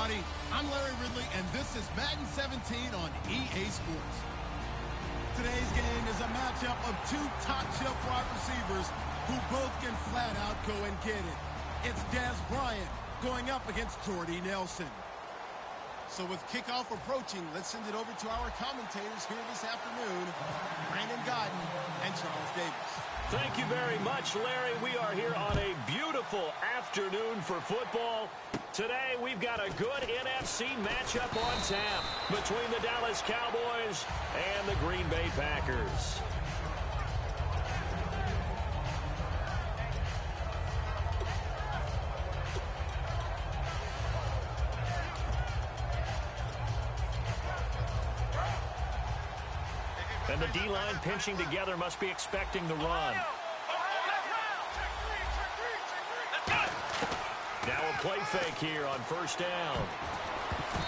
everybody. I'm Larry Ridley, and this is Madden 17 on EA Sports. Today's game is a matchup of two top-shelf wide receivers who both can flat-out go and get it. It's Dez Bryant going up against Jordy Nelson. So with kickoff approaching, let's send it over to our commentators here this afternoon, Brandon Godden and Charles Davis. Thank you very much, Larry. We are here on a beautiful afternoon for football. Today, we've got a good NFC matchup on tap between the Dallas Cowboys and the Green Bay Packers. And the D-line pinching together must be expecting the run. Now a play fake here on first down.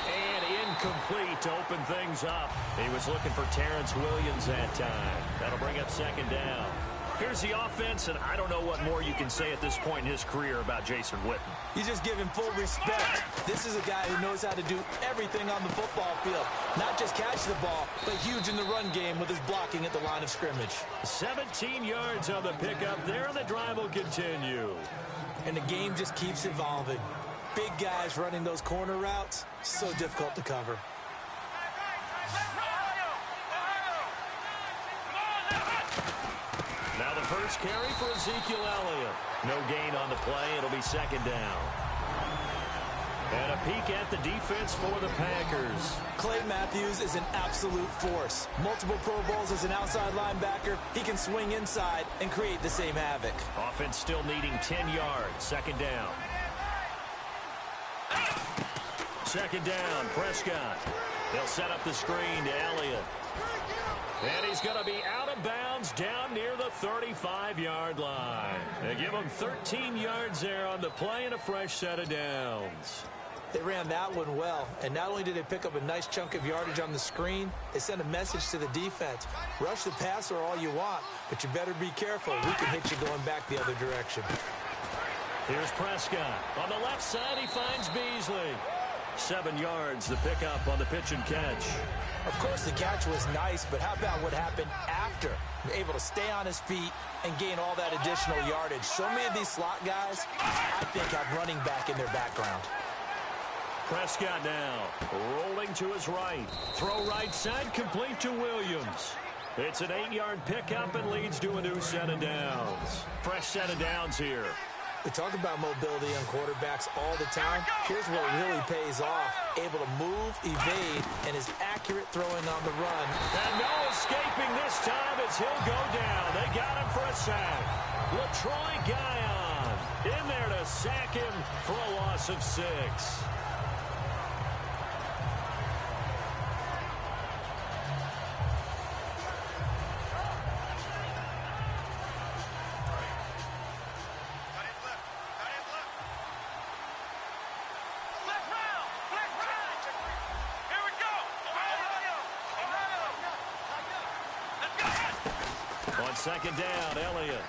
And incomplete to open things up. He was looking for Terrence Williams that time. That'll bring up second down. Here's the offense, and I don't know what more you can say at this point in his career about Jason Witten. You just give him full respect. This is a guy who knows how to do everything on the football field. Not just catch the ball, but huge in the run game with his blocking at the line of scrimmage. 17 yards on the pickup there, and the drive will continue. And the game just keeps evolving. Big guys running those corner routes, so difficult to cover. Now the first carry for Ezekiel Elliott. No gain on the play. It'll be second down. And a peek at the defense for the Packers. Clay Matthews is an absolute force. Multiple Pro Bowls as an outside linebacker. He can swing inside and create the same havoc. Offense still needing 10 yards. Second down. Second down, Prescott. They'll set up the screen to Elliott. And he's going to be out of bounds down near the 35-yard line. They give him 13 yards there on the play and a fresh set of downs. They ran that one well, and not only did they pick up a nice chunk of yardage on the screen, they sent a message to the defense. Rush the passer all you want, but you better be careful. We can hit you going back the other direction. Here's Prescott. On the left side, he finds Beasley. 7 yards, the pickup on the pitch and catch. Of course, the catch was nice, but how about what happened after? Able to stay on his feet and gain all that additional yardage. So many of these slot guys, I think, have running back in their background. Prescott now, rolling to his right. Throw right side, complete to Williams. It's an 8-yard pickup and leads to a new set of downs. Fresh set of downs here. We talk about mobility on quarterbacks all the time. Here's where it really pays off. Able to move, evade, and is accurate throwing on the run. And no escaping this time as he'll go down. They got him for a sack. LaTroy Guion in there to sack him for a loss of 6. Second down, Elliott.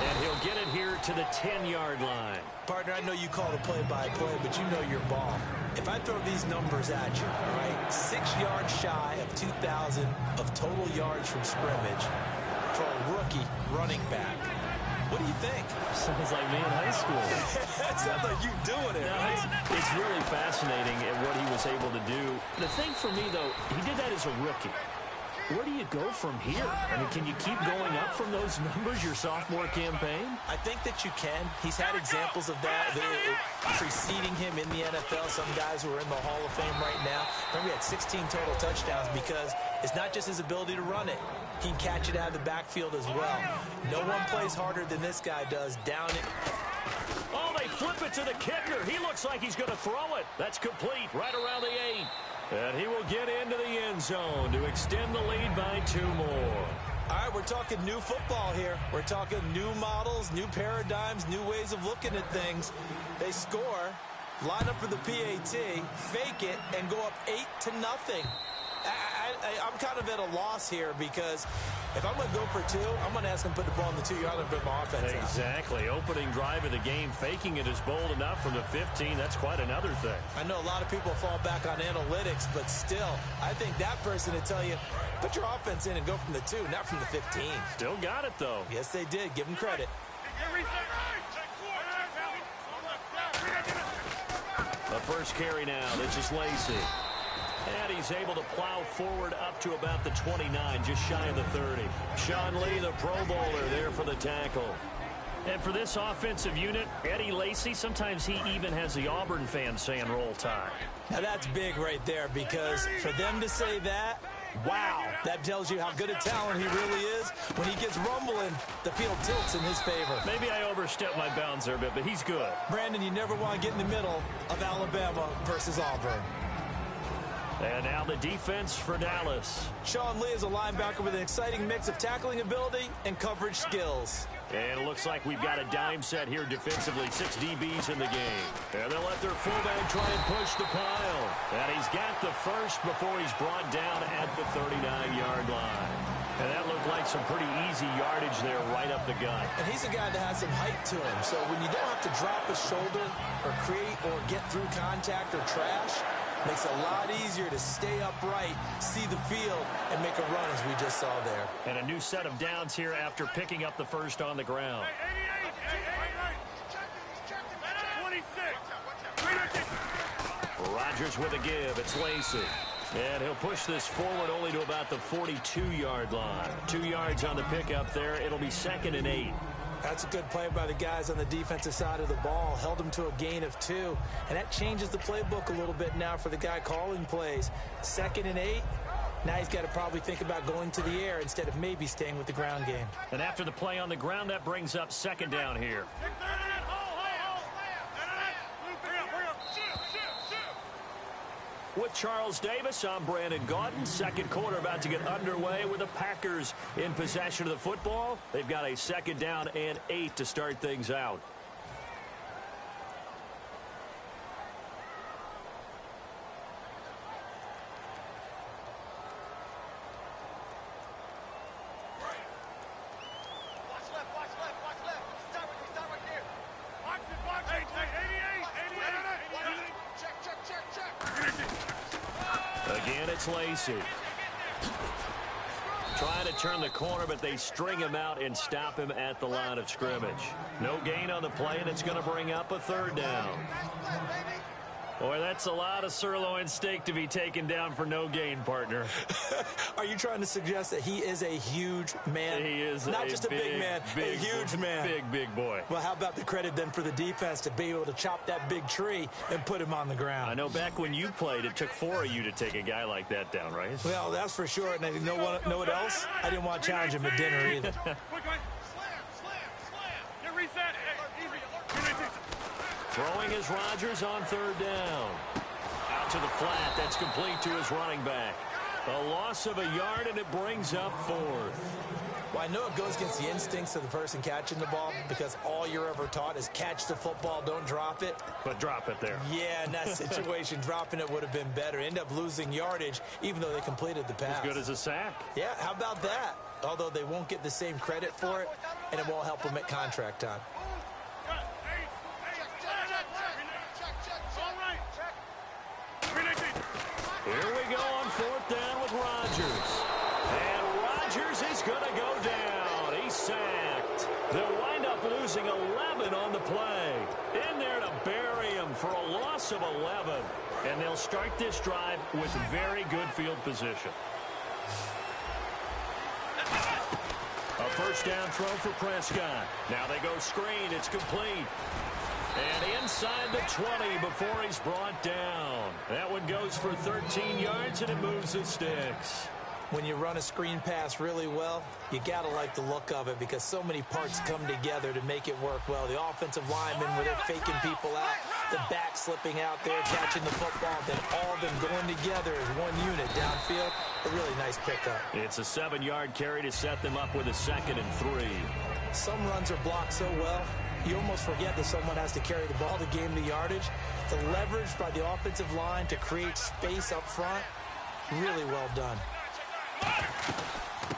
And he'll get it here to the 10-yard line. Partner, I know you call the play-by-play, but you know your ball. If I throw these numbers at you, all right, 6 yards shy of 2,000 of total yards from scrimmage for a rookie running back. What do you think? Sounds like me in high school. That sounds like you doing it, right? It's really fascinating at what he was able to do. The thing for me, though, he did that as a rookie. Where do you go from here? I mean, can you keep going up from those numbers your sophomore campaign? I think that you can. He's had examples of that preceding him in the NFL. Some guys who are in the Hall of Fame right now. Remember, he had 16 total touchdowns because it's not just his ability to run it. He can catch it out of the backfield as well. No one plays harder than this guy does. Down it. Oh, they flip it to the kicker. He looks like he's going to throw it. That's complete right around the 8. And he will get into the end zone to extend the lead by 2 more. All right, we're talking new football here. We're talking new models, new paradigms, new ways of looking at things. They score, line up for the PAT, fake it, and go up 8-0. I'm kind of at a loss here because if I'm going to go for two, I'm going to ask him to put the ball in the 2-yard line and bring my offense out. Exactly. Opening drive of the game, faking it is bold enough from the 15. That's quite another thing. I know a lot of people fall back on analytics, but still, I think that person would tell you, put your offense in and go from the 2, not from the 15. Still got it, though. Yes, they did. Give them credit. The first carry now. This is Lacy. And he's able to plow forward up to about the 29, just shy of the 30. Sean Lee, the Pro Bowler, there for the tackle. And for this offensive unit, Eddie Lacy, sometimes he even has the Auburn fans saying roll tide. Now that's big right there because for them to say that, wow, that tells you how good a talent he really is. When he gets rumbling, the field tilts in his favor. Maybe I overstepped my bounds there a bit, but he's good. Brandon, you never want to get in the middle of Alabama versus Auburn. And now the defense for Dallas. Sean Lee is a linebacker with an exciting mix of tackling ability and coverage skills. And it looks like we've got a dime set here defensively. 6 DBs in the game. And they'll let their fullback try and push the pile. And he's got the first before he's brought down at the 39-yard line. And that looked like some pretty easy yardage there right up the gut. And he's a guy that has some height to him. So when you don't have to drop a shoulder or create or get through contact or trash, makes it a lot easier to stay upright, see the field, and make a run as we just saw there. And a new set of downs here after picking up the first on the ground. Rodgers with a give. It's Lacy. And he'll push this forward only to about the 42-yard line. 2 yards on the pickup there. It'll be 2nd and 8. That's a good play by the guys on the defensive side of the ball. Held them to a gain of 2. And that changes the playbook a little bit now for the guy calling plays. 2nd and 8. Now he's got to probably think about going to the air instead of maybe staying with the ground game. And after the play on the ground, that brings up 2nd down here. With Charles Davis, I'm Brandon Gaudin. Second quarter about to get underway with the Packers in possession of the football. They've got a 2nd down and 8 to start things out. Again, it's Lacy. Trying to turn the corner, but they string him out and stop him at the line of scrimmage. No gain on the play, and it's going to bring up a 3rd down. Boy, that's a lot of sirloin steak to be taken down for no gain, partner. Are you trying to suggest that he is a huge man? He is not just a big man, a huge man. Big boy. Well, how about the credit then for the defense to be able to chop that big tree and put him on the ground? I know back when you played, it took 4 of you to take a guy like that down, right? Well, that's for sure. And you know what else? I didn't want to challenge him at dinner either. Throwing is Rodgers on 3rd down. Out to the flat. That's complete to his running back. A loss of a yard, and it brings up 4th. Well, I know it goes against the instincts of the person catching the ball because all you're ever taught is catch the football, don't drop it. But drop it there. Yeah, in that situation, dropping it would have been better. End up losing yardage, even though they completed the pass. As good as a sack. Yeah, how about that? Although they won't get the same credit for it, and it won't help them at contract time. Here we go on 4th down with Rodgers. And Rodgers is going to go down. He's sacked. They'll wind up losing 11 on the play. In there to bury him for a loss of 11. And they'll start this drive with very good field position. A 1st down throw for Prescott. Now they go screen. It's complete. And inside the 20 before he's brought down. That one goes for 13 yards, and it moves the sticks. When you run a screen pass really well, you got to like the look of it because so many parts come together to make it work well. The offensive linemen, where they're faking people out, the back slipping out there, catching the football, then all of them going together as one unit downfield. A really nice pickup. It's a 7-yard carry to set them up with a 2nd and 3. Some runs are blocked so well, you almost forget that someone has to carry the ball to gain the yardage. The leverage by the offensive line to create space up front Really well done.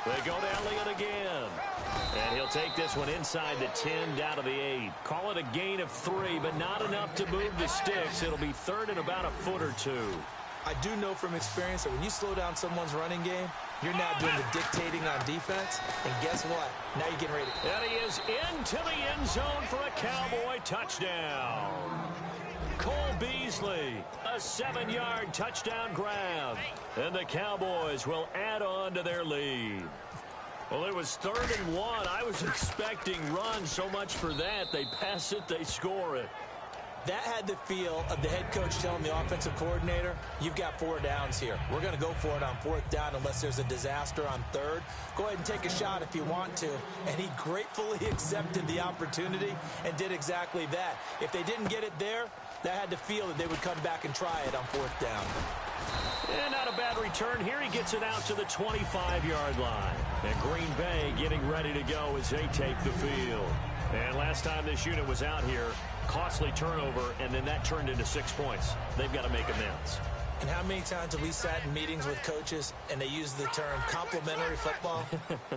They go to Elliott again. And he'll take this one inside the 10, down to the 8. Call it a gain of 3, but not enough to move the sticks. It'll be third and about a foot or two. I do know from experience that when you slow down someone's running game, you're now doing the dictating on defense. And guess what? Now you're getting ready. And he is into the end zone for a Cowboy touchdown. Cole Beasley, a 7-yard touchdown grab. And the Cowboys will add on to their lead. Well, it was 3rd and 1. I was expecting runs, so much for that. They pass it, they score it. That had the feel of the head coach telling the offensive coordinator, you've got 4 downs here. We're going to go for it on 4th down unless there's a disaster on 3rd. Go ahead and take a shot if you want to. And he gratefully accepted the opportunity and did exactly that. If they didn't get it there, that had the feel that they would come back and try it on 4th down. And not a bad return here. He gets it out to the 25-yard line. And Green Bay getting ready to go as they take the field. And last time this unit was out here, costly turnover, and then that turned into 6 points. They've got to make amends. And how many times have we sat in meetings with coaches and they use the term complementary football?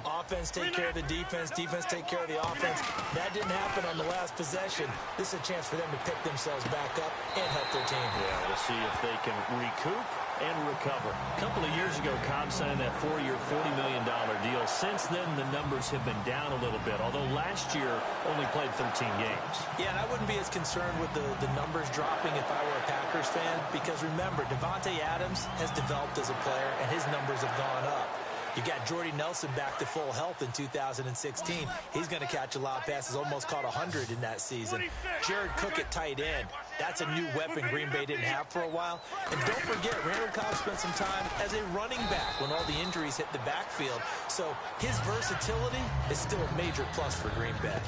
Offense take care of the defense, defense take care of the offense. That didn't happen on the last possession. This is a chance for them to pick themselves back up and help their team. Yeah, we'll see if they can recoup and recover. A couple of years ago, Cobb signed that 4-year, $40 million deal. Since then, the numbers have been down a little bit, although last year only played 13 games. Yeah, and I wouldn't be as concerned with the numbers dropping if I were a Packers fan, because remember, Devontae Adams has developed as a player, and his numbers have gone up. You got Jordy Nelson back to full health in 2016. He's going to catch a lot of passes, almost caught 100 in that season. Jared Cook at tight end. That's a new weapon Green Bay didn't have for a while. And don't forget, Randall Cobb spent some time as a running back when all the injuries hit the backfield. So his versatility is still a major plus for Green Bay.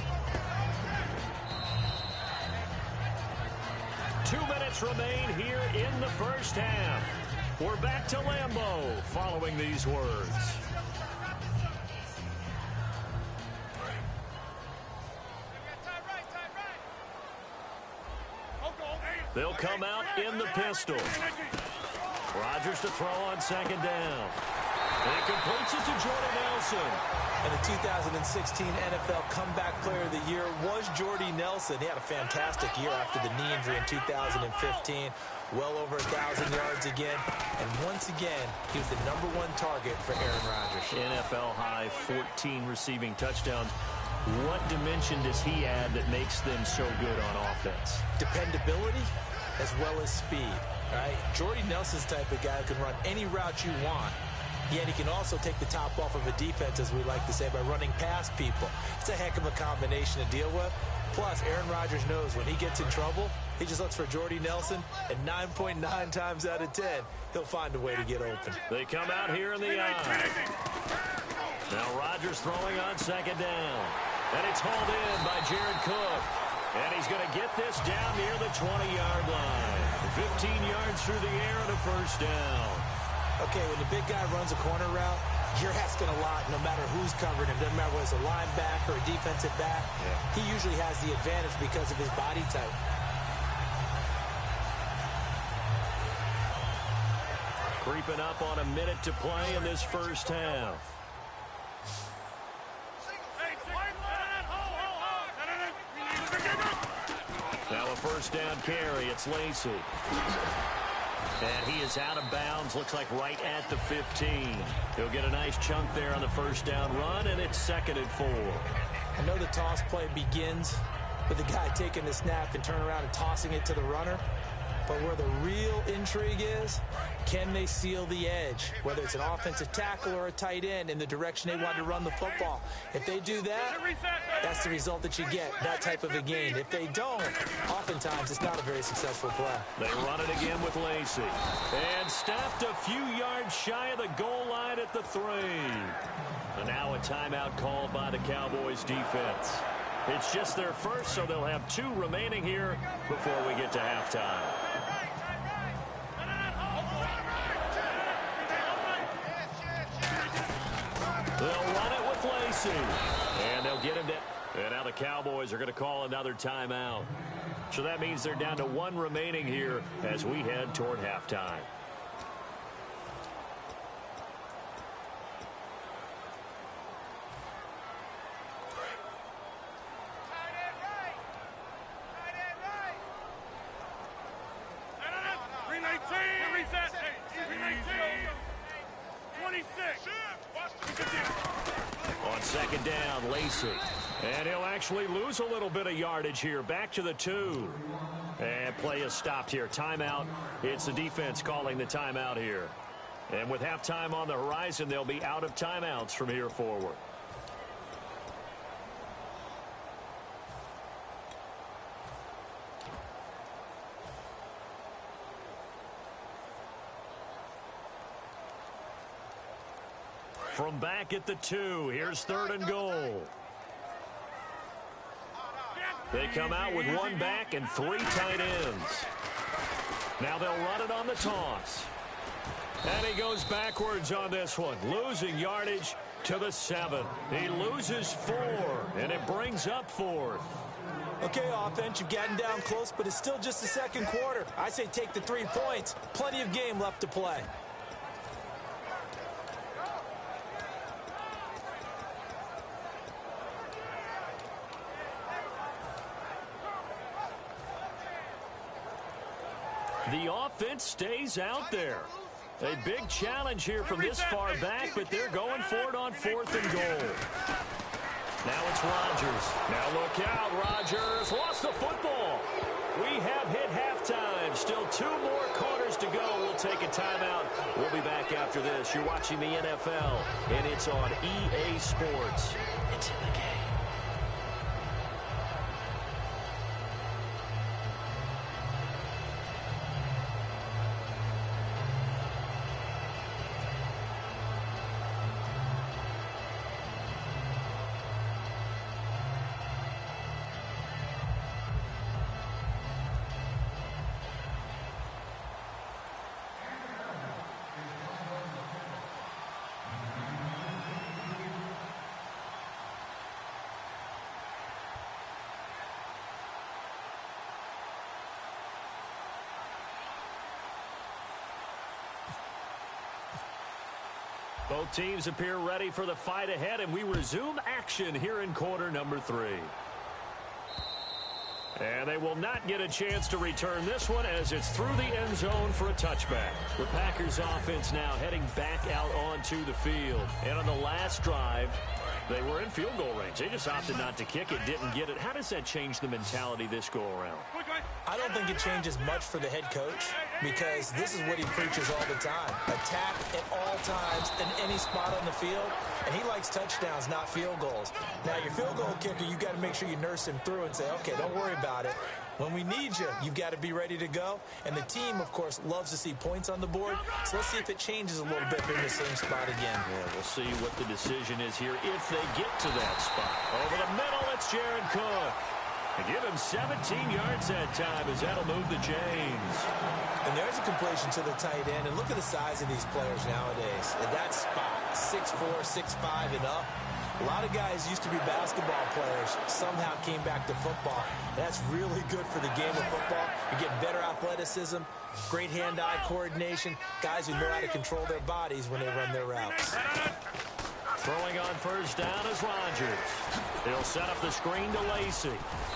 2 minutes remain here in the first half. We're back to Lambeau following these words. They'll come out in the pistol. Rodgers to throw on 2nd down. He completes it to Jordy Nelson. And the 2016 NFL Comeback Player of the Year was Jordy Nelson. He had a fantastic year after the knee injury in 2015. Well over 1,000 yards again. And once again, he was the #1 target for Aaron Rodgers. NFL high 14 receiving touchdowns. What dimension does he add that makes them so good on offense? Dependability as well as speed. Right? Jordy Nelson's the type of guy who can run any route you want. Yet he can also take the top off of a defense, as we like to say, by running past people. It's a heck of a combination to deal with. Plus, Aaron Rodgers knows when he gets in trouble, he just looks for Jordy Nelson, and 9.9 times out of 10, he'll find a way to get open. They come out here in the eye. Now Rodgers throwing on 2nd down. And it's hauled in by Jared Cook. And he's going to get this down near the 20-yard line. 15 yards through the air and a first down. Okay, when the big guy runs a corner route, you're asking a lot no matter who's covering him. Doesn't matter whether it's a linebacker or a defensive back. Yeah. He usually has the advantage because of his body type. Creeping up on a minute to play in this first half. Now a first down carry. It's Lacy. And he is out of bounds, looks like right at the 15. He'll get a nice chunk there on the first down run, and it's 2nd and 4. I know the toss play begins with the guy taking the snap and turn around and tossing it to the runner. But where the real intrigue is, can they seal the edge, whether it's an offensive tackle or a tight end, in the direction they want to run the football? If they do that, that's the result that you get, that type of a gain. If they don't, oftentimes it's not a very successful play. They run it again with Lacy. And stopped a few yards shy of the goal line at the 3. And now a timeout called by the Cowboys defense. It's just their first, so they'll have 2 remaining here before we get to halftime. They'll run it with Lacy. And they'll get him down. And now the Cowboys are going to call another timeout. So that means they're down to 1 remaining here as we head toward halftime. second down, Lacey. And he'll actually lose a little bit of yardage here. Back to the 2. And play is stopped here. Timeout. It's the defense calling the timeout here. And with halftime on the horizon, they'll be out of timeouts from here forward. From back at the 2, here's 3rd and goal. They come out with 1 back and 3 tight ends. Now they'll run it on the toss. And he goes backwards on this one, losing yardage to the 7. He loses 4, and it brings up 4th. Okay, offense, you've gotten down close, but it's still just the second quarter. I say take the 3 points. Plenty of game left to play. The offense stays out there. A big challenge here from this far back, but they're going for it on 4th and goal. Now it's Rodgers. Now look out, Rodgers lost the football. We have hit halftime. Still 2 more quarters to go. We'll take a timeout. We'll be back after this. You're watching the NFL, and it's on EA Sports. It's in the game. Both teams appear ready for the fight ahead, and we resume action here in quarter number 3. And they will not get a chance to return this one as it's through the end zone for a touchback. The Packers offense now heading back out onto the field. And on the last drive, they were in field goal range. They just opted not to kick it, didn't get it. How does that change the mentality this go-around? I don't think it changes much for the head coach because this is what he preaches all the time. Attack at all times in any spot on the field, and he likes touchdowns, not field goals. Now, your field goal kicker, you've got to make sure you nurse him through and say, okay, don't worry about it. When we need you, you've got to be ready to go. And the team, of course, loves to see points on the board. So let's see if it changes a little bit in the same spot again. Yeah, we'll see what the decision is here if they get to that spot. Over the middle, it's Jared Cook. And give him 17 yards that time as that'll move the chains. And there's a completion to the tight end. And look at the size of these players nowadays. At that spot, 6'4", 6'5", and up. A lot of guys used to be basketball players, somehow came back to football. That's really good for the game of football. You get better athleticism, great hand-eye coordination, guys who know how to control their bodies when they run their routes. Throwing on first down is Rodgers. He'll set up the screen to Lacey,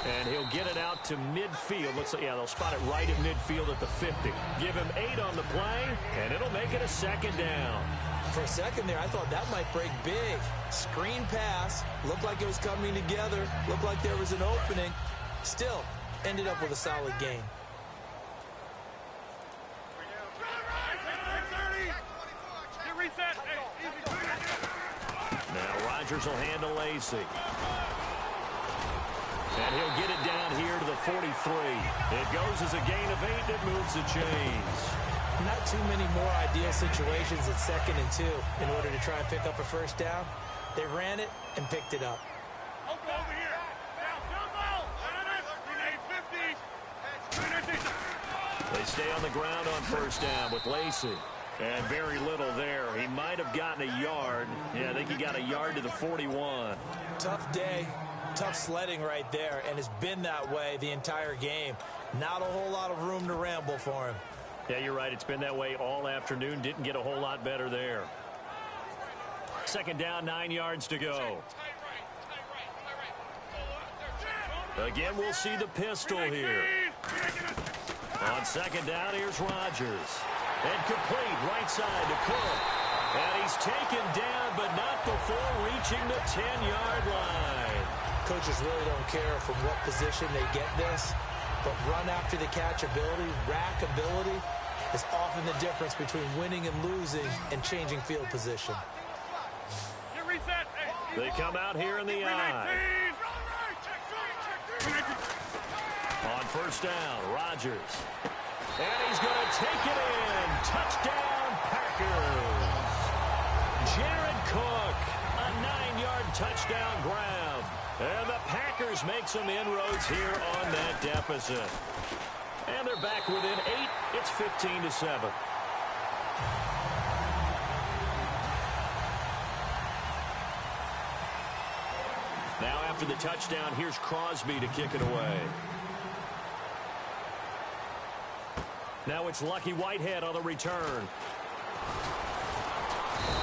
and he'll get it out to midfield. Looks like, yeah, they'll spot it right at midfield at the 50. Give him 8 on the play, and it'll make it a second down. For a second there, I thought that might break big. Screen pass, looked like it was coming together, looked like there was an opening. Still, ended up with a solid game. Now Rodgers will hand to Lacey. And he'll get it down here to the 43. It goes as a gain of 8 that moves the chains. Not too many more ideal situations at 2nd and 2 in order to try and pick up a first down. They ran it and picked it up. They stay on the ground on first down with Lacey. And very little there. He might have gotten a yard. Yeah, I think he got a yard to the 41. Tough day, tough sledding right there, and it's been that way the entire game. Not a whole lot of room to ramble for him. Yeah, you're right. It's been that way all afternoon. Didn't get a whole lot better there. Second down, 9 yards to go. Again, we'll see the pistol here. On second down, here's Rodgers. And complete right side to Cook. And he's taken down, but not before reaching the 10-yard line. Coaches really don't care from what position they get this, but run after the catch ability, rack ability, is often the difference between winning and losing and changing field position. They come out here in the eye. On first down, Rodgers. And he's going to take it in. Touchdown, Packers. Jared Cook, a 9-yard touchdown grab. And the Packers make some inroads here on that deficit. And they're back within 8. It's 15-7. Now after the touchdown, here's Crosby to kick it away. Now it's Lucky Whitehead on the return.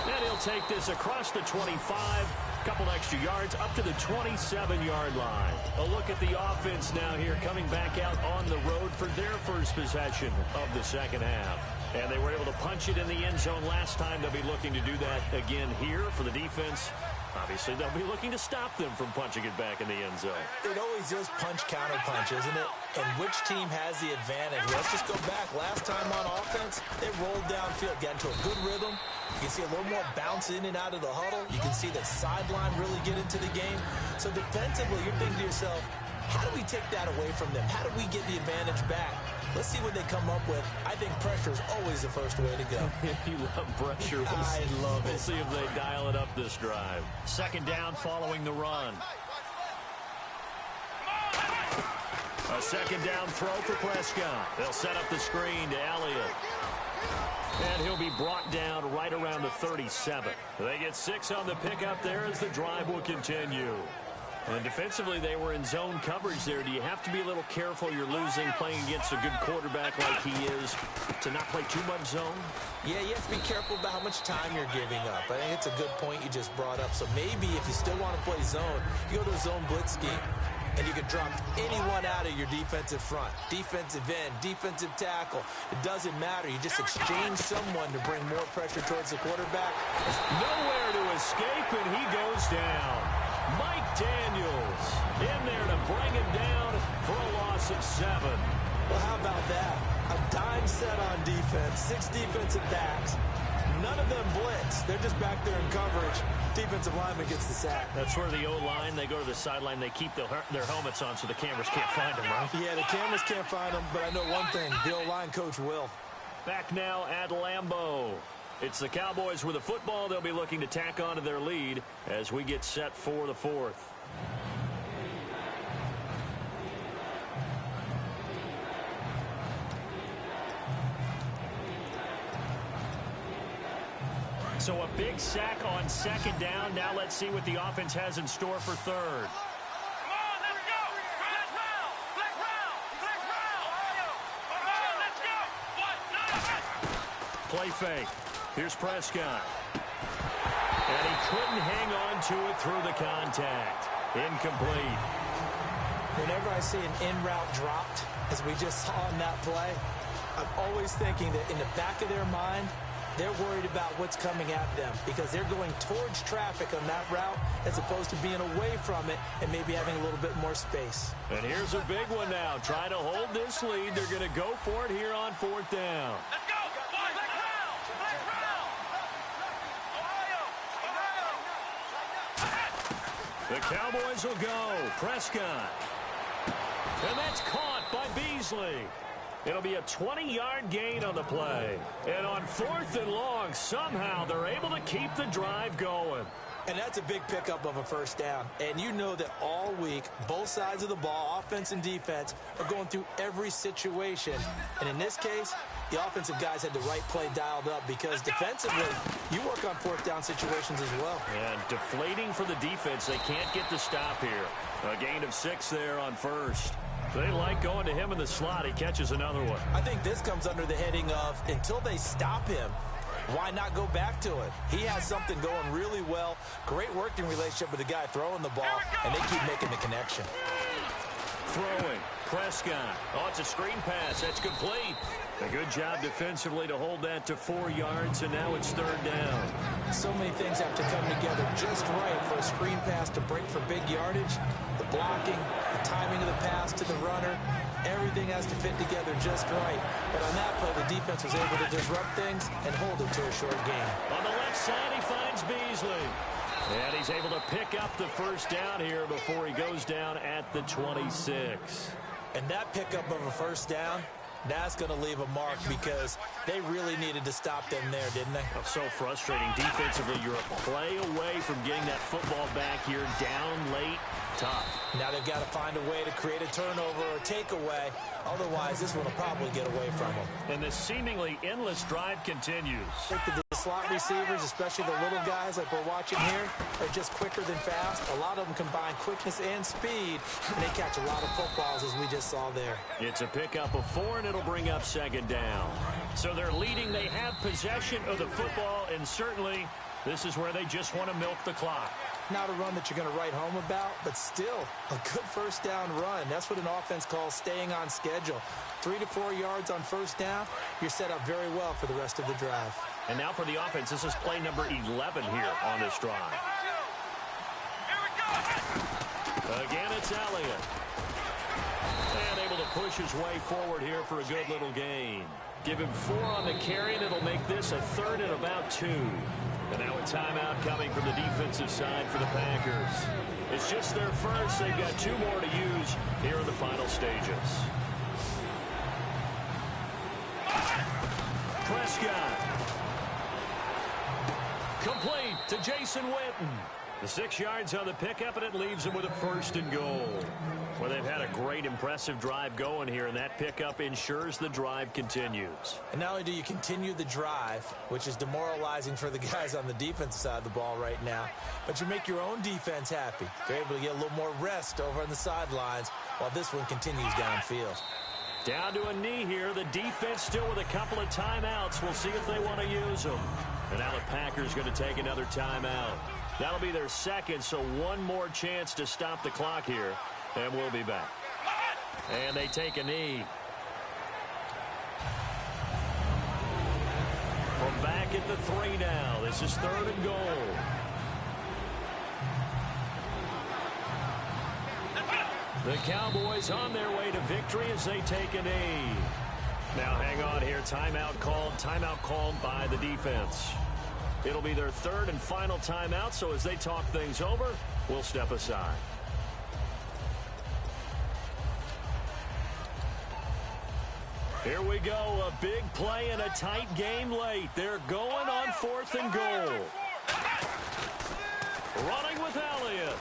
And he'll take this across the 25. Couple extra yards up to the 27-yard line. A look at the offense now here coming back out on the road for their first possession of the second half. And they were able to punch it in the end zone last time. They'll be looking to do that again here for the defense. Obviously, they'll be looking to stop them from punching it back in the end zone. It always is punch-counter-punch, isn't it? And which team has the advantage? Let's just go back. Last time on offense, they rolled downfield, got into a good rhythm. You can see a little more bounce in and out of the huddle. You can see the sideline really get into the game. So defensively, you're thinking to yourself, how do we take that away from them? How do we get the advantage back? Let's see what they come up with. I think pressure is always the first way to go. You love pressure. I love it. We'll see if they dial it up this drive. Second down following the run. A second down throw for Prescott. They'll set up the screen to Elliott. And he'll be brought down right around the 37. They get 6 on the pickup there as the drive will continue. And defensively, they were in zone coverage there. Do you have to be a little careful? You're losing playing against a good quarterback like he is to not play too much zone? Yeah, you have to be careful about how much time you're giving up. I think it's a good point you just brought up. So maybe if you still want to play zone, you go to a zone blitz scheme. And you can drop anyone out of your defensive front. Defensive end, defensive tackle. It doesn't matter. You just exchange someone to bring more pressure towards the quarterback. Nowhere to escape, and he goes down. Mike Daniels in there to bring him down for a loss of 7. Well, how about that? A dime set on defense, 6 defensive backs. None of them blitz. They're just back there in coverage. Defensive lineman gets the sack. That's where the O-line, they go to the sideline, they keep their helmets on so the cameras can't find them, right? Yeah, the cameras can't find them, but I know one thing. The O-line coach will. Back now at Lambeau. It's the Cowboys with the football. They'll be looking to tack on to their lead as we get set for the 4th. So a big sack on second down. Now let's see what the offense has in store for third. Come on, let's go. Let's round. Let's round. Let's round. Let's go. Play fake. Here's Prescott. And he couldn't hang on to it through the contact. Incomplete. Whenever I see an in-route dropped, as we just saw in that play, I'm always thinking that in the back of their mind, they're worried about what's coming at them because they're going towards traffic on that route as opposed to being away from it and maybe having a little bit more space. And here's a big one now. Trying to hold this lead. They're going to go for it here on 4th down. Let's go. Let's round. Let's round. Ohio. The Cowboys will go. Prescott. And that's caught by Beasley. It'll be a 20-yard gain on the play. And on 4th and long, somehow they're able to keep the drive going. And that's a big pickup of a first down. And you know that all week, both sides of the ball, offense and defense, are going through every situation. And in this case, the offensive guys had the right play dialed up because defensively, you work on 4th down situations as well. And deflating for the defense. They can't get the stop here. A gain of 6 there on 1st. They like going to him in the slot. He catches another one. I think this comes under the heading of until they stop him, why not go back to it? He has something going really well. Great working relationship with the guy throwing the ball, and they keep making the connection. Throwing. Prescott. Oh, it's a screen pass. That's complete. A good job defensively to hold that to 4 yards, and now it's 3rd down. So many things have to come together just right for a screen pass to break for big yardage. The blocking, the timing of the pass to the runner, everything has to fit together just right. But on that play, the defense was able to disrupt things and hold it to a short gain. On the left side, he finds Beasley. And he's able to pick up the 1st down here before he goes down at the 26. And that pickup of a 1st down, that's going to leave a mark because they really needed to stop them there, didn't they? Oh, so frustrating. Defensively, you're a play away from getting that football back here, down late. Tough. Now they've got to find a way to create a turnover or takeaway. Otherwise, this one will probably get away from them. And this seemingly endless drive continues. I think the slot receivers, especially the little guys like we're watching here, are just quicker than fast. A lot of them combine quickness and speed, and they catch a lot of footballs, as we just saw there. It's a pickup of 4, and it'll bring up 2nd down. So they're leading. They have possession of the football, and certainly this is where they just want to milk the clock. Not a run that you're going to write home about, but still a good 1st down run. That's what an offense calls staying on schedule. 3 to 4 yards on 1st down, you're set up very well for the rest of the drive. And now for the offense, this is play number 11 here on this drive. Again, it's Elliott. And able to push his way forward here for a good little gain. Give him 4 on the carry, and it'll make this a 3rd and about 2. And now a timeout coming from the defensive side for the Packers. It's just their first. They've got 2 more to use here in the final stages. Prescott. Complete to Jason Witten. The 6 yards on the pickup, and it leaves him with a 1st and goal. Well, they've had a great, impressive drive going here, and that pickup ensures the drive continues. And not only do you continue the drive, which is demoralizing for the guys on the defensive side of the ball right now, but you make your own defense happy. They're able to get a little more rest over on the sidelines while this one continues downfield. Down to a knee here. The defense still with a couple of timeouts. We'll see if they want to use them. And now the Packers going to take another timeout. That'll be their 2nd, so 1 more chance to stop the clock here. And we'll be back. And they take a knee. From back at the 3 now. This is 3rd and goal. The Cowboys on their way to victory as they take a knee. Now hang on here. Timeout called by the defense. It'll be their 3rd and final timeout, so as they talk things over, we'll step aside. Here we go, a big play and a tight game late. They're going on 4th and goal. Running with Elliott.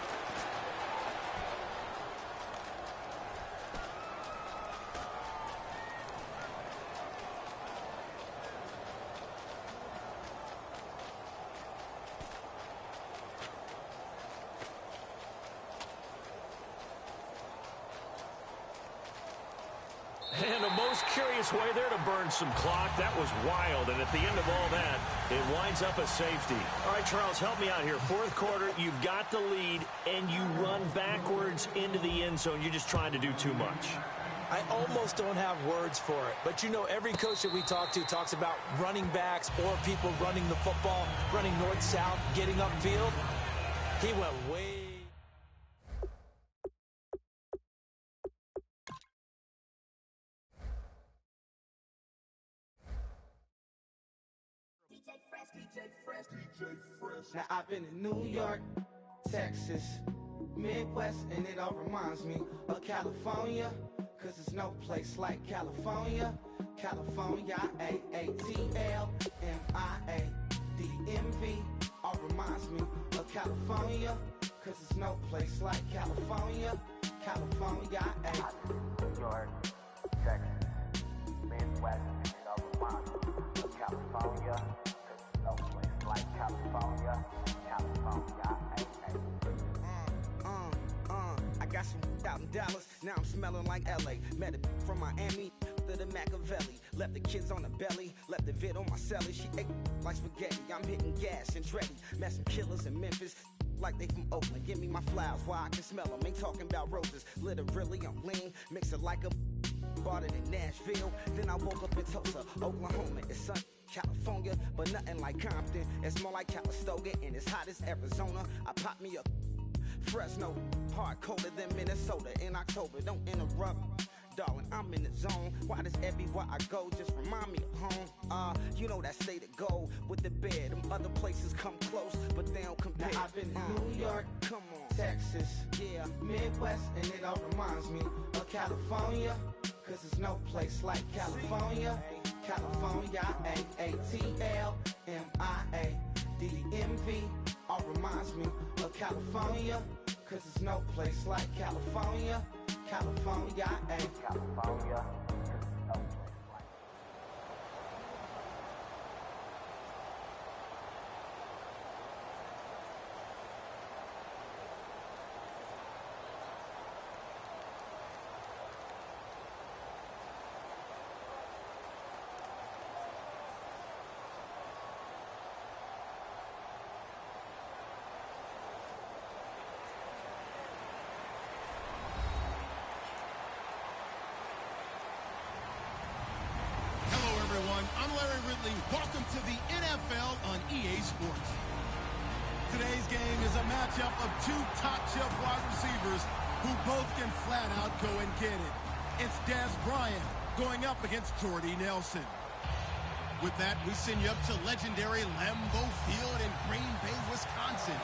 And a most curious way there to burn some clock. That was wild, and at the end of all that, it winds up a safety. All right, Charles, help me out here. 4th quarter, you've got the lead, and you run backwards into the end zone. You're just trying to do too much. I almost don't have words for it, but you know every coach that we talk to talks about running backs or people running the football, running north-south, getting upfield. He went way... Now I've been in New York, Texas, Midwest, and it all reminds me of California, cause there's no place like California. California, A-A-T-L-M-I-A-D-M-V, all reminds me of California, cause there's no place like California. California, New York, Texas, Midwest, and it all reminds me of California. No place like California, California, I got some out in Dallas, now I'm smelling like LA. Met a from Miami to the Machiavelli. Left the kids on the belly, left the vid on my celly. She ate like spaghetti, I'm hitting gas and Andretti. Met some killers in Memphis, like they from Oakland. Give me my flowers while I can smell them. Ain't talking about roses, literally I'm lean. Mix it like a bought it in Nashville. Then I woke up in Tulsa, Oklahoma. It's sunny, California, but nothing like Compton. It's more like Calistoga, and it's hot as Arizona. I pop me up Fresno, hard colder than Minnesota in October. Don't interrupt, darling, I'm in the zone. Why does everywhere I go just remind me of home? You know that state of gold with the bed. Them other places come close, but they don't compare. Now I've been to New York, come on, Texas, yeah, Midwest, and it all reminds me of California. Cause there's no place like California. California, A-A-T-L-M-I-A D-D-M-V, all reminds me of California. Cause there's no place like California. California, California. I'm Larry Ridley. Welcome to the NFL on EA Sports. Today's game is a matchup of two top-shelf wide receivers who both can flat out go and get it. It's Dez Bryant going up against Jordy Nelson. With that, we send you up to legendary Lambeau Field in Green Bay, Wisconsin,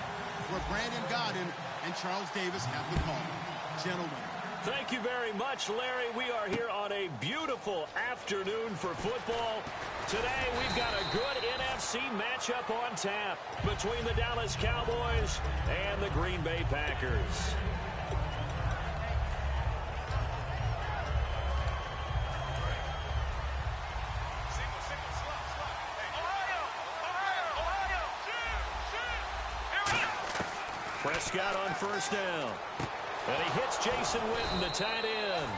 where Brandon Gaudin and Charles Davis have the call. Gentlemen. Thank you very much, Larry. We are here on a beautiful afternoon for football. Today, we've got a good NFC matchup on tap between the Dallas Cowboys and the Green Bay Packers. Prescott on first down. And he hits Jason Witten, the tight end.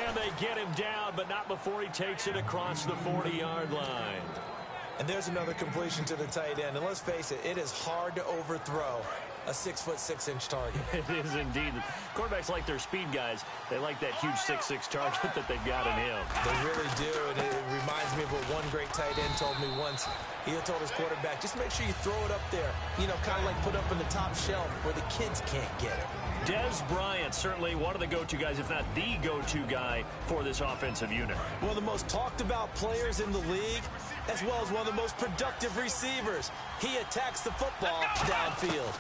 And they get him down, but not before he takes it across the 40-yard line. And there's another completion to the tight end. And let's face it, it is hard to overthrow a 6'6" target. It is indeed. Quarterbacks like their speed guys. They like that huge 6'6" target that they've got in him. They really do, and it reminds me of what one great tight end told me once. He had told his quarterback, just make sure you throw it up there. You know, kind of like put up in the top shelf where the kids can't get it. Dez Bryant, certainly one of the go-to guys, if not the go-to guy for this offensive unit. One of the most talked-about players in the league, as well as one of the most productive receivers. He attacks the football downfield.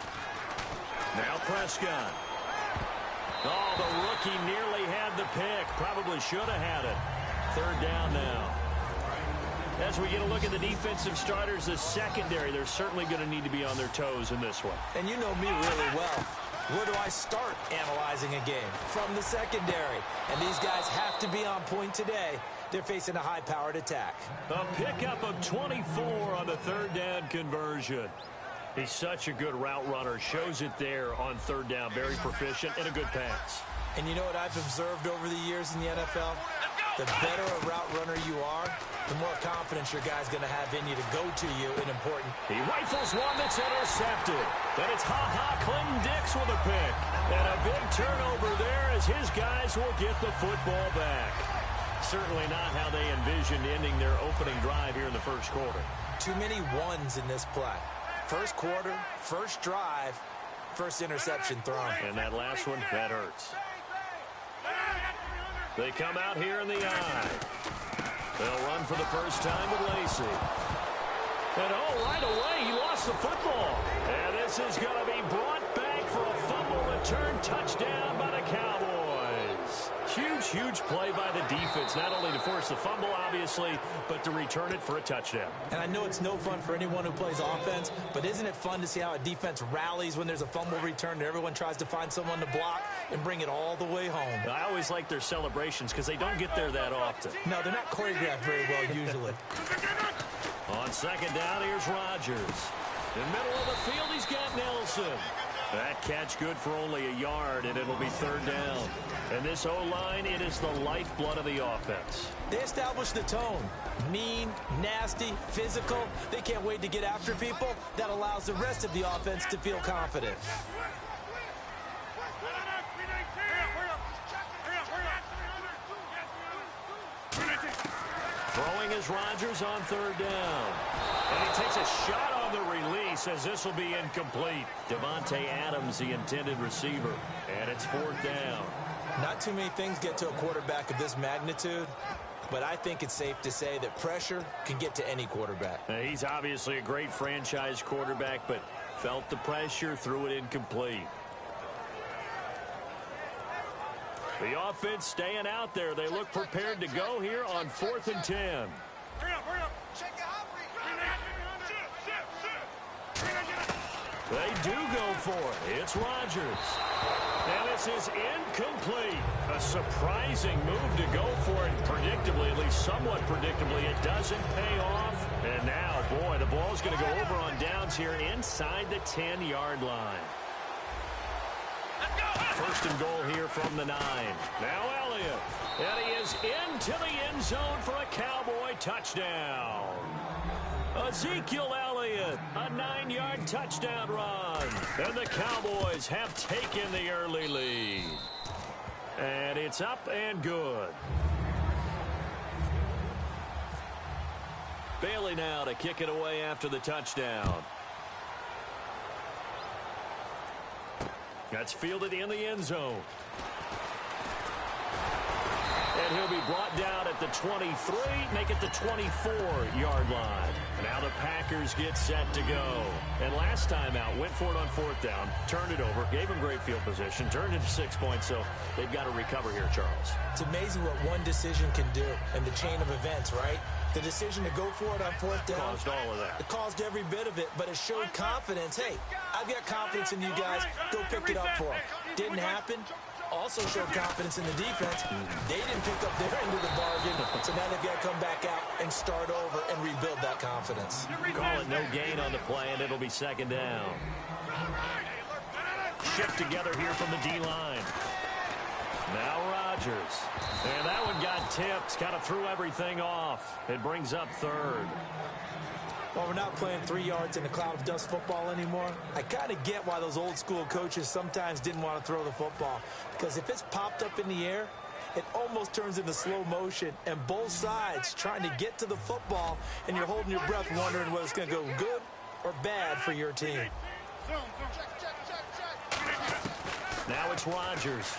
Now Prescott. Oh, the rookie nearly had the pick. Probably should have had it. Third down now. As we get a look at the defensive starters, the secondary, they're certainly going to need to be on their toes in this one. And you know me really well. Where do I start analyzing a game? From the secondary. And these guys have to be on point today. They're facing a high-powered attack. A pickup of 24 on the third down conversion. He's such a good route runner. Shows it there on third down. Very proficient and a good pass. And you know what I've observed over the years in the NFL? The better a route runner you are, the more confidence your guy's going to have in you to go to you in important. He rifles one that's intercepted. Then it's Clinton Dix with a pick. And a big turnover there as his guys will get the football back. Certainly not how they envisioned ending their opening drive here in the first quarter. Too many ones in this play. First quarter, first drive, first interception thrown. And that last one, that hurts. They come out here in the eye. They'll run for the first time with Lacey. And right away, he lost the football. And this is going to be brought back for a fumble return touchdown by the Cowboys. Huge play by the defense, not only to force the fumble, obviously, but to return it for a touchdown. And I know it's no fun for anyone who plays offense, but isn't it fun to see how a defense rallies when there's a fumble return and everyone tries to find someone to block and bring it all the way home? I always like their celebrations because they don't get there that often. No, they're not choreographed very well usually. On second down, here's Rodgers. In the middle of the field, he's got Nelson. That catch good for only a yard, and it'll be third down. And this O-line, it is the lifeblood of the offense. They establish the tone. Mean, nasty, physical. They can't wait to get after people. That allows the rest of the offense to feel confident. is Rodgers on third down. And he takes a shot on the release as this will be incomplete. Devontae Adams, the intended receiver. And it's fourth down. Not too many things get to a quarterback of this magnitude, but I think it's safe to say that pressure can get to any quarterback. He's obviously a great franchise quarterback, but felt the pressure, threw it incomplete. The offense staying out there. They look prepared to go here on 4th and 10. Hurry up. They do go for it. It's Rodgers. Now this is incomplete. A surprising move to go for it. Predictably, at least somewhat predictably, it doesn't pay off. And now, boy, the ball's going to go over on downs here inside the 10-yard line. First and goal here from the 9. Now Elliott. And he is into the end zone for a Cowboy touchdown. Ezekiel Elliott, a 9-yard touchdown run. And the Cowboys have taken the early lead. And it's up and good. Bailey now to kick it away after the touchdown. That's fielded in the end zone. And he'll be brought down at the 23, make it the 24-yard line. And now the Packers get set to go. And last time out, went for it on 4th down, turned it over, gave him great field position, turned it to 6 points, so they've got to recover here, Charles. It's amazing what one decision can do in the chain of events, right? The decision to go for it on 4th down. Caused all of that. It caused every bit of it, but it showed confidence. Hey, I've got confidence in you guys. Go pick it up for them. Didn't happen. Also showed confidence in the defense. They didn't pick up their end of the bargain, so now they've got to come back out and start over and rebuild that confidence. Call it no gain on the play, and it'll be second down. Shift together here from the D-line. Now Rodgers. And that one got tipped. Kind of threw everything off. It brings up third. Well, we're not playing 3 yards in a cloud of dust football anymore. I kind of get why those old school coaches sometimes didn't want to throw the football. Because if it's popped up in the air, it almost turns into slow motion. And both sides trying to get to the football, and you're holding your breath wondering whether it's going to go good or bad for your team. Now it's Rodgers.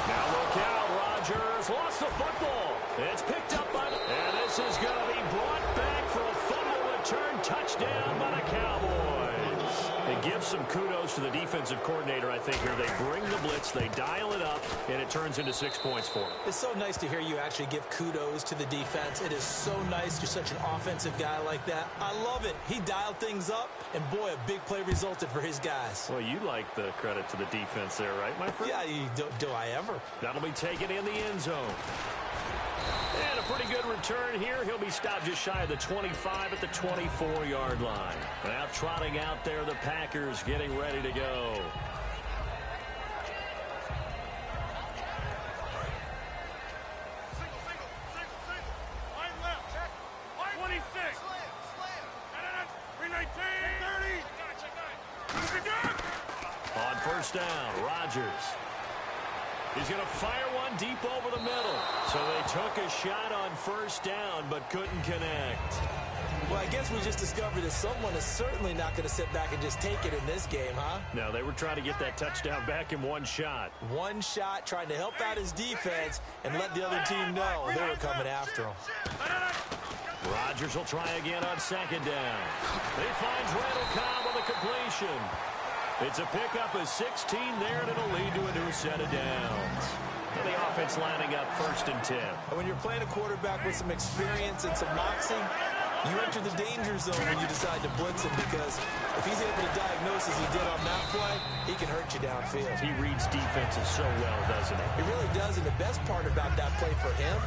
Now look out, Rodgers lost the football. It's picked up by and this is going to be brought back for a fumble return touchdown by the Cowboys. They give some kudos to the defensive coordinator, I think, here. They bring the blitz, they dial it up, and it turns into 6 points for them. It's so nice to hear you actually give kudos to the defense. It is so nice. You're such an offensive guy like that. I love it. He dialed things up, and boy, a big play resulted for his guys. Well, you like the credit to the defense there, right, my friend? Yeah, do I ever? That'll be taken in the end zone. And a pretty good return here. He'll be stopped just shy of the 25 at the 24-yard line. Now trotting out there, the Packers getting ready to go. Line left. 26. 319. 30. On first down, Rodgers. He's going to fire one deep over the middle. So they took a shot on first down, but couldn't connect. Well, I guess we just discovered that someone is certainly not going to sit back and just take it in this game, huh? No, they were trying to get that touchdown back in one shot. One shot, trying to help out his defense and let the other team know they were coming after him. Rodgers will try again on second down. He finds Randall Cobb on the completion. It's a pickup of 16 there, and it'll lead to a new set of downs. And the offense lining up first and 10. And when you're playing a quarterback with some experience and some moxie, you enter the danger zone when you decide to blitz him, because if he's able to diagnose as he did on that play, he can hurt you downfield. He reads defenses so well, doesn't he? He really does, and the best part about that play for him,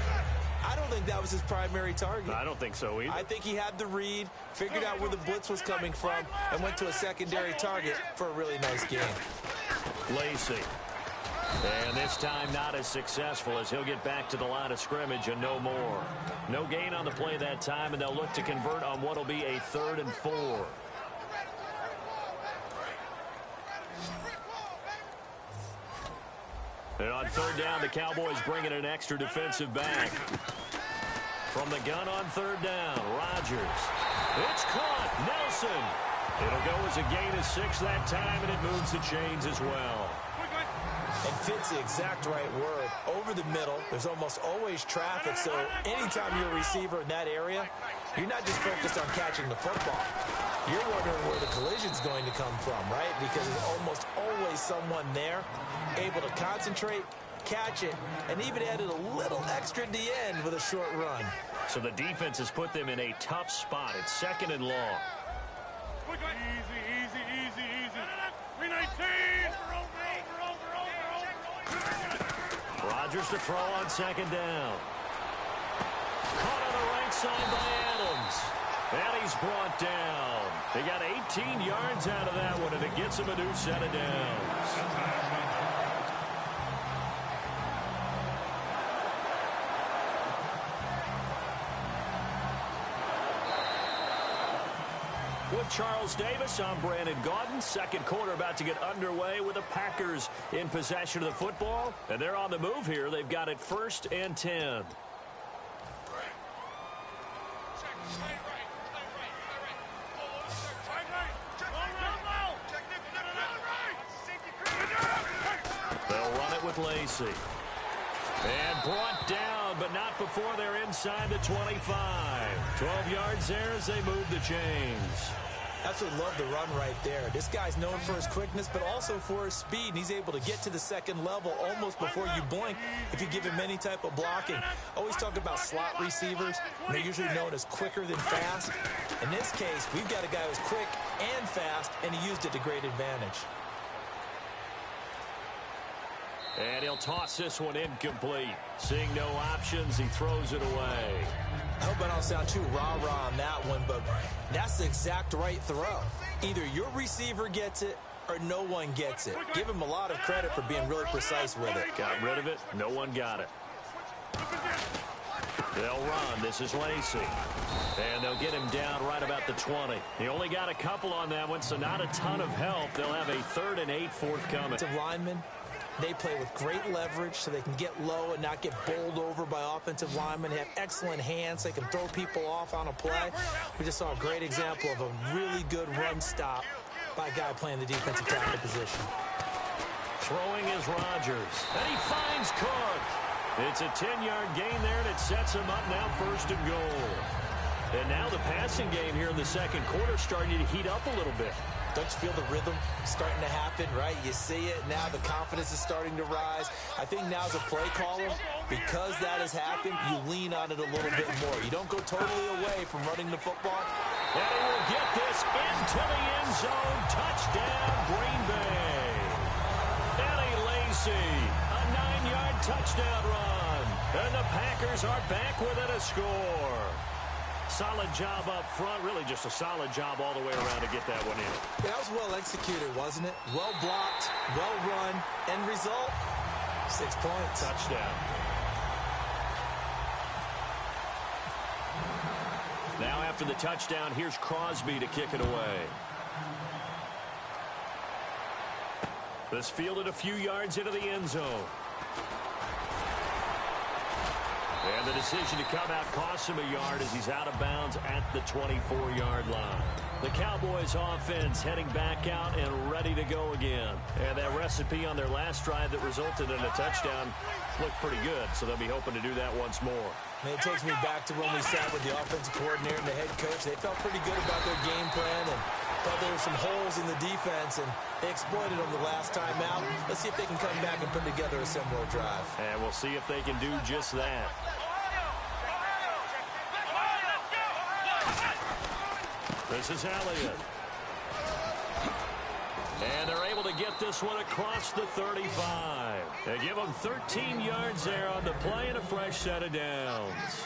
I don't think that was his primary target. I don't think so either. I think he had the read, figured out where the blitz was coming from, and went to a secondary target for a really nice game. Lacey. And this time not as successful, as he'll get back to the line of scrimmage and no more. No gain on the play that time, and they'll look to convert on what will be a 3rd and 4. And on third down, the Cowboys bring in an extra defensive back. From the gun on third down, Rodgers. It's caught. Nelson. It'll go as a gain of 6 that time, and it moves the chains as well. And fits the exact right word. Over the middle, there's almost always traffic, so anytime you're a receiver in that area, you're not just focused on catching the football. You're wondering where the collision's going to come from, right? Because there's almost always someone there able to concentrate, catch it, and even added a little extra at the end with a short run. So the defense has put them in a tough spot. It's 2nd and long. Easy. 319. Rodgers to throw on 2nd down. Caught on the right side by Adams. And he's brought down. They got 18 yards out of that one, and it gets him a new set of downs. With Charles Davis, I'm Brandon Gaudin. Second quarter about to get underway with the Packers in possession of the football. And they're on the move here. They've got it 1st and 10. They'll run it with Lacey. And brought down, but not before they're inside the 25. 12 yards there as they move the chains. Absolutely love the run right there. This guy's known for his quickness, but also for his speed. And he's able to get to the 2nd level almost before you blink if you give him any type of blocking. Always talk about slot receivers, and they're usually known as quicker than fast. In this case, we've got a guy who's quick and fast, and he used it to great advantage. And he'll toss this one incomplete. Seeing no options, he throws it away. I hope I don't sound too rah-rah on that one, but that's the exact right throw. Either your receiver gets it or no one gets it. Give him a lot of credit for being really precise with it. Got rid of it. No one got it. They'll run. This is Lacey. And they'll get him down right about the 20. He only got a couple on that one, so not a ton of help. They'll have a 3rd and 8 forthcoming. Linemen, they play with great leverage so they can get low and not get bowled over by offensive linemen. They have excellent hands. They can throw people off on a play. We just saw a great example of a really good run stop by a guy playing the defensive tackle position. Throwing is Rodgers. And he finds Cook. It's a 10-yard gain there, and it sets him up now 1st and goal. And now the passing game here in the 2nd quarter starting to heat up a little bit. Don't you feel the rhythm starting to happen, right? You see it. Now the confidence is starting to rise. I think now as a play caller, because that has happened, you lean on it a little bit more. You don't go totally away from running the football. And he will get this into the end zone. Touchdown, Green Bay. Eddie Lacy, a 9-yard touchdown run. And the Packers are back within a score. Solid job up front. Really just a solid job all the way around to get that one in. That was well executed, wasn't it? Well blocked, well run. End result, 6 points. Touchdown. Now after the touchdown, here's Crosby to kick it away. This fielded a few yards into the end zone. And the decision to come out costs him a yard as he's out of bounds at the 24-yard line. The Cowboys offense heading back out and ready to go again. And that recipe on their last drive that resulted in a touchdown looked pretty good, so they'll be hoping to do that once more. And it takes me back to when we sat with the offensive coordinator and the head coach. They felt pretty good about their game plan and thought there were some holes in the defense, and they exploited them the last time out. Let's see if they can come back and put together a similar drive. And we'll see if they can do just that. This is Elliott. And they're able to get this one across the 35. They give them 13 yards there on the play and a fresh set of downs.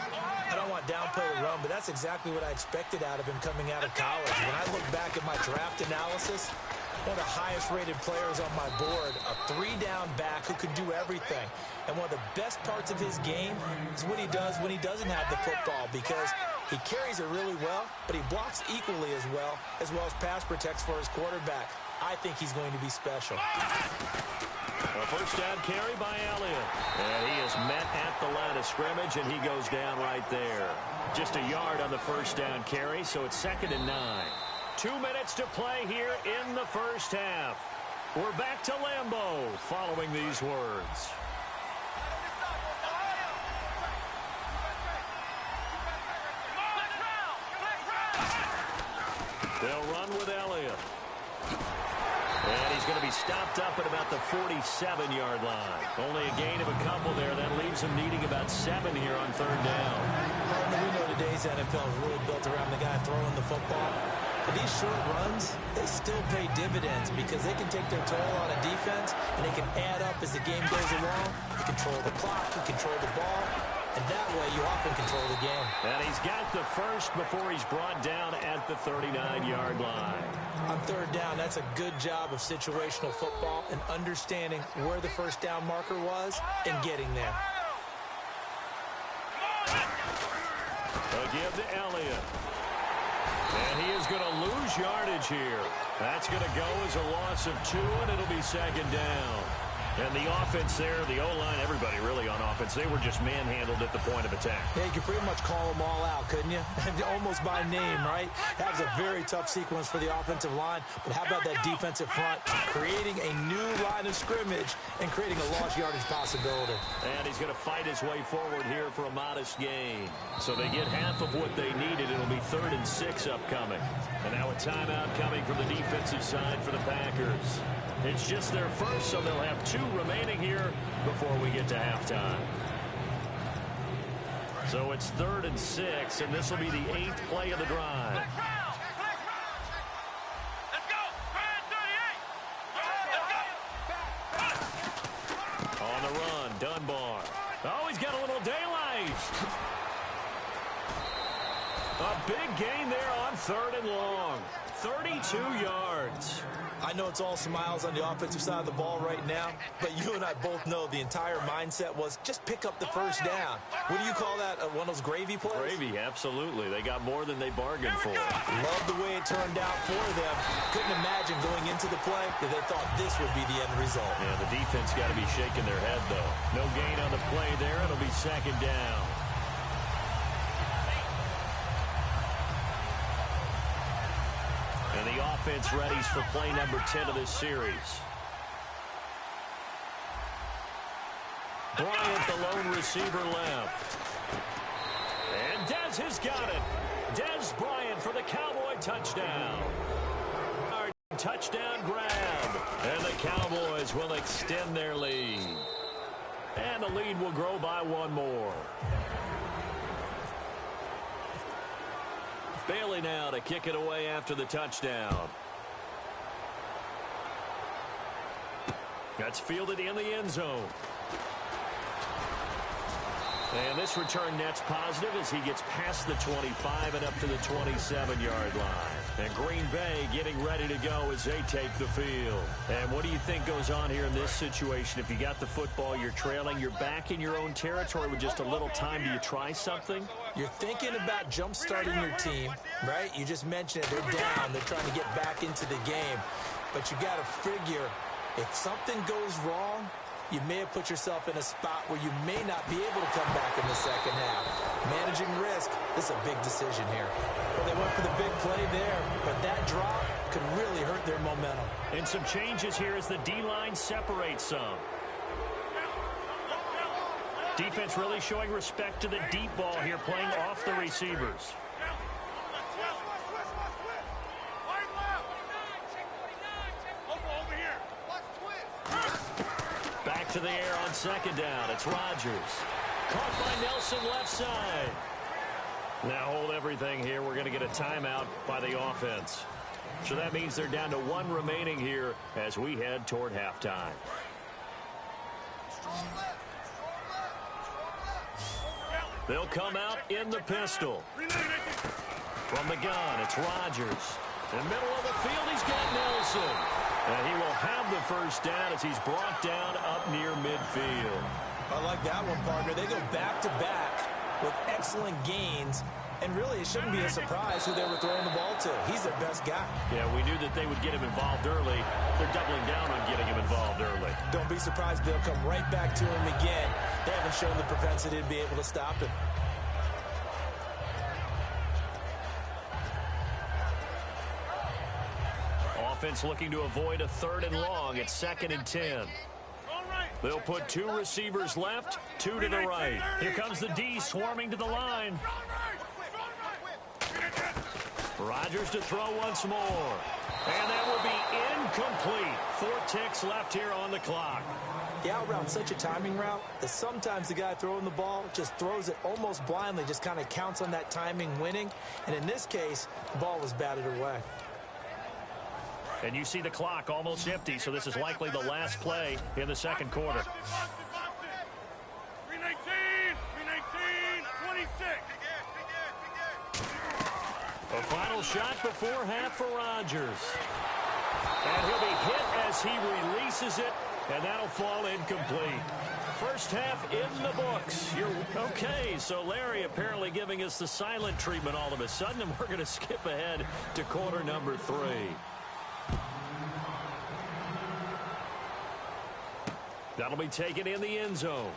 I don't want to downplay the run, but that's exactly what I expected out of him coming out of college. When I look back at my draft analysis, one of the highest-rated players on my board, a 3-down back who can do everything. And one of the best parts of his game is what he does when he doesn't have the football, because he carries it really well, but he blocks equally as well as pass protects for his quarterback. I think he's going to be special. A first down carry by Elliott. And he is met at the line of scrimmage, and he goes down right there. Just a yard on the first down carry, so it's 2nd and 9. 2 minutes to play here in the first half. We're back to Lambeau following these words. They'll run with Elliott. And he's going to be stopped up at about the 47-yard line. Only a gain of a couple there. That leaves him needing about 7 here on 3rd down. We know today's NFL is really built around the guy throwing the football. But these short runs, they still pay dividends because they can take their toll on a defense, and they can add up as the game goes along. You control the clock, you control the ball, and that way you often control the game. And he's got the first before he's brought down at the 39-yard line. On 3rd down, that's a good job of situational football and understanding where the first down marker was and getting there. They'll give to Elliott. And he is going to lose yardage here. That's going to go as a loss of 2, and it'll be 2nd down. And the offense there, the O-line, everybody really on offense, they were just manhandled at the point of attack. Yeah, you could pretty much call them all out, couldn't you? Almost by name, right? That was a very tough sequence for the offensive line. But how about that defensive front creating a new line of scrimmage and creating a lost yardage possibility? And he's going to fight his way forward here for a modest gain. So they get half of what they needed. It'll be 3rd and 6 upcoming. And now a timeout coming from the defensive side for the Packers. It's just their first, so they'll have 2 remaining here before we get to halftime. So it's 3rd and 6, and this will be the 8th play of the drive. Let's go. On the run, Dunbar. Oh, he's got a little daylight. A big gain there on 3rd and long. 32 yards. I know it's all smiles on the offensive side of the ball right now, but you and I both know the entire mindset was just pick up the first down. What do you call that, one of those gravy plays? Gravy, absolutely. They got more than they bargained for. Love the way it turned out for them. Couldn't imagine going into the play that they thought this would be the end result. Yeah, the defense got to be shaking their head, though. No gain on the play there. It'll be 2nd down. And the offense readies for play number 10 of this series. Bryant, the lone receiver, left. And Dez has got it. Dez Bryant for the Cowboy touchdown. Touchdown grab. And the Cowboys will extend their lead. And the lead will grow by 1 more. Bailey now to kick it away after the touchdown. That's fielded in the end zone. And this return net's positive as he gets past the 25 and up to the 27-yard line. And Green Bay getting ready to go as they take the field. And what do you think goes on here in this situation? If you got the football, you're trailing, you're back in your own territory with just a little time. Do you try something? You're thinking about jump-starting your team, right? You just mentioned it. They're down. They're trying to get back into the game. But you got to figure if something goes wrong, you may have put yourself in a spot where you may not be able to come back in the second half. Managing risk, this is a big decision here. Well, they went for the big play there, but that drop could really hurt their momentum. And some changes here as the D-line separates some. Defense really showing respect to the deep ball here, playing off the receivers. Back to the air on 2nd down. It's Rodgers. Caught by Nelson left side. Now hold everything here. We're going to get a timeout by the offense. So that means they're down to 1 remaining here as we head toward halftime. They'll come out in the pistol. From the gun, it's Rodgers. In the middle of the field, he's got Nelson. And he will have the first down as he's brought down up near midfield. I like that one, partner. They go back-to-back with excellent gains, And really, it shouldn't be a surprise who they were throwing the ball to. He's their best guy. Yeah, we knew that they would get him involved early. They're doubling down on getting him involved early. Don't be surprised they'll come right back to him again. They haven't shown the propensity to be able to stop him. Offense looking to avoid a 3rd and long. It's 2nd and 10. They'll put 2 receivers left, 2 to the right. Here comes the D swarming to the line. Rodgers to throw once more. And that will be incomplete. 4 ticks left here on the clock. The out route's such a timing route that sometimes the guy throwing the ball just throws it almost blindly, just kind of counts on that timing winning. And in this case, the ball was batted away. And you see the clock almost empty, so this is likely the last play in the 2nd quarter. 319, 26. A final shot before half for Rodgers. And he'll be hit as he releases it, and that'll fall incomplete. First half in the books. Okay, so Larry apparently giving us the silent treatment all of a sudden, and we're going to skip ahead to quarter number 3. That'll be taken in the end zone.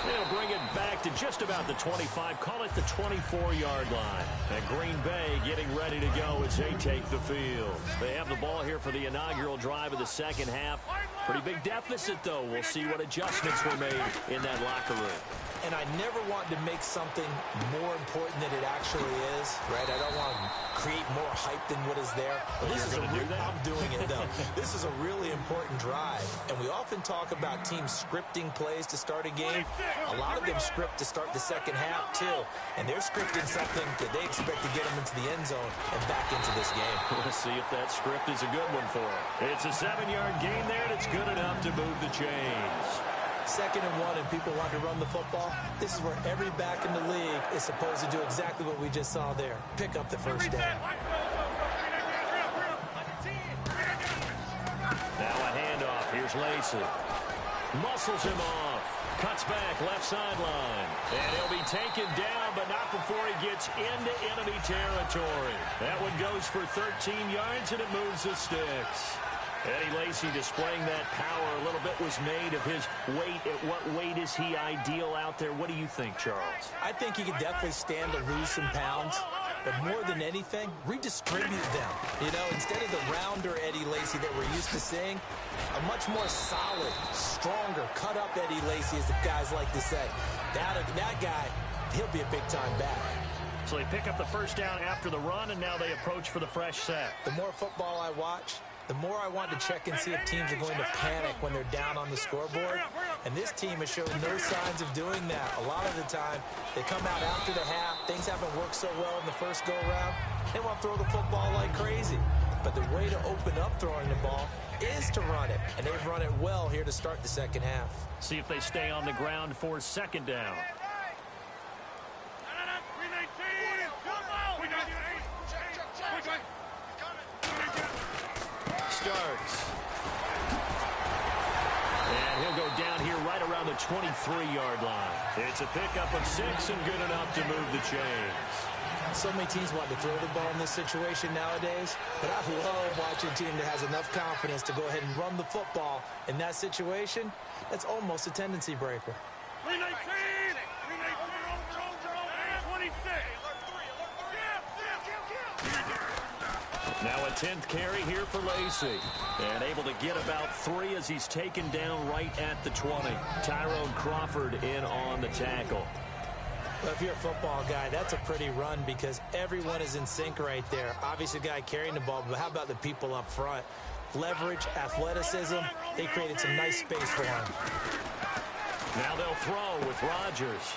They'll bring it back to just about the 25, call it the 24-yard line. And Green Bay getting ready to go as they take the field. They have the ball here for the inaugural drive of the 2nd half. Pretty big deficit, though. We'll see what adjustments were made in that locker room. And I never want to make something more important than it actually is, right? I don't want to create more hype than what is there. But this is I'm doing it, though. This is a really important drive. And we often talk about teams scripting plays to start a game. A lot of them script to start the 2nd half, too. And they're scripting something that they expect to get them into the end zone and back into this game. We'll see if that script is a good one for them. It's a 7-yard gain there, and it's good enough to move the chains. 2nd and 1 and people want to run the football. This is where every back in the league is supposed to do exactly what we just saw there. Pick up the first down. Now a handoff. Here's Lacey. Muscles him off. Cuts back left sideline. And he'll be taken down, but not before he gets into enemy territory. That one goes for 13 yards, and it moves the sticks. Eddie Lacy displaying that power. A little bit was made of his weight. At what weight is he ideal out there? What do you think, Charles? I think he could definitely stand to lose some pounds. But more than anything, redistribute them. You know, instead of the rounder Eddie Lacy that we're used to seeing, a much more solid, stronger, cut-up Eddie Lacy, as the guys like to say. That guy, he'll be a big-time back. So they pick up the first down after the run, and now they approach for the fresh set. The more football I watch, the more I want to check and see if teams are going to panic when they're down on the scoreboard. And this team has shown no signs of doing that. A lot of the time, they come out after the half. Things haven't worked so well in the first go-around. They want to throw the football like crazy. But the way to open up throwing the ball is to run it. And they've run it well here to start the 2nd half. See if they stay on the ground for 2nd down. Starts. And he'll go down here right around the 23-yard line. It's a pickup of 6 and good enough to move the chains. So many teams want to throw the ball in this situation nowadays, but I love watching a team that has enough confidence to go ahead and run the football. In that situation, that's almost a tendency breaker. 319! 26! Now a 10th carry here for Lacy. And able to get about 3 as he's taken down right at the 20. Tyrone Crawford in on the tackle. Well, if you're a football guy, that's a pretty run because everyone is in sync right there. Obviously, the guy carrying the ball, but how about the people up front? Leverage, athleticism, they created some nice space for him. Now they'll throw with Rodgers.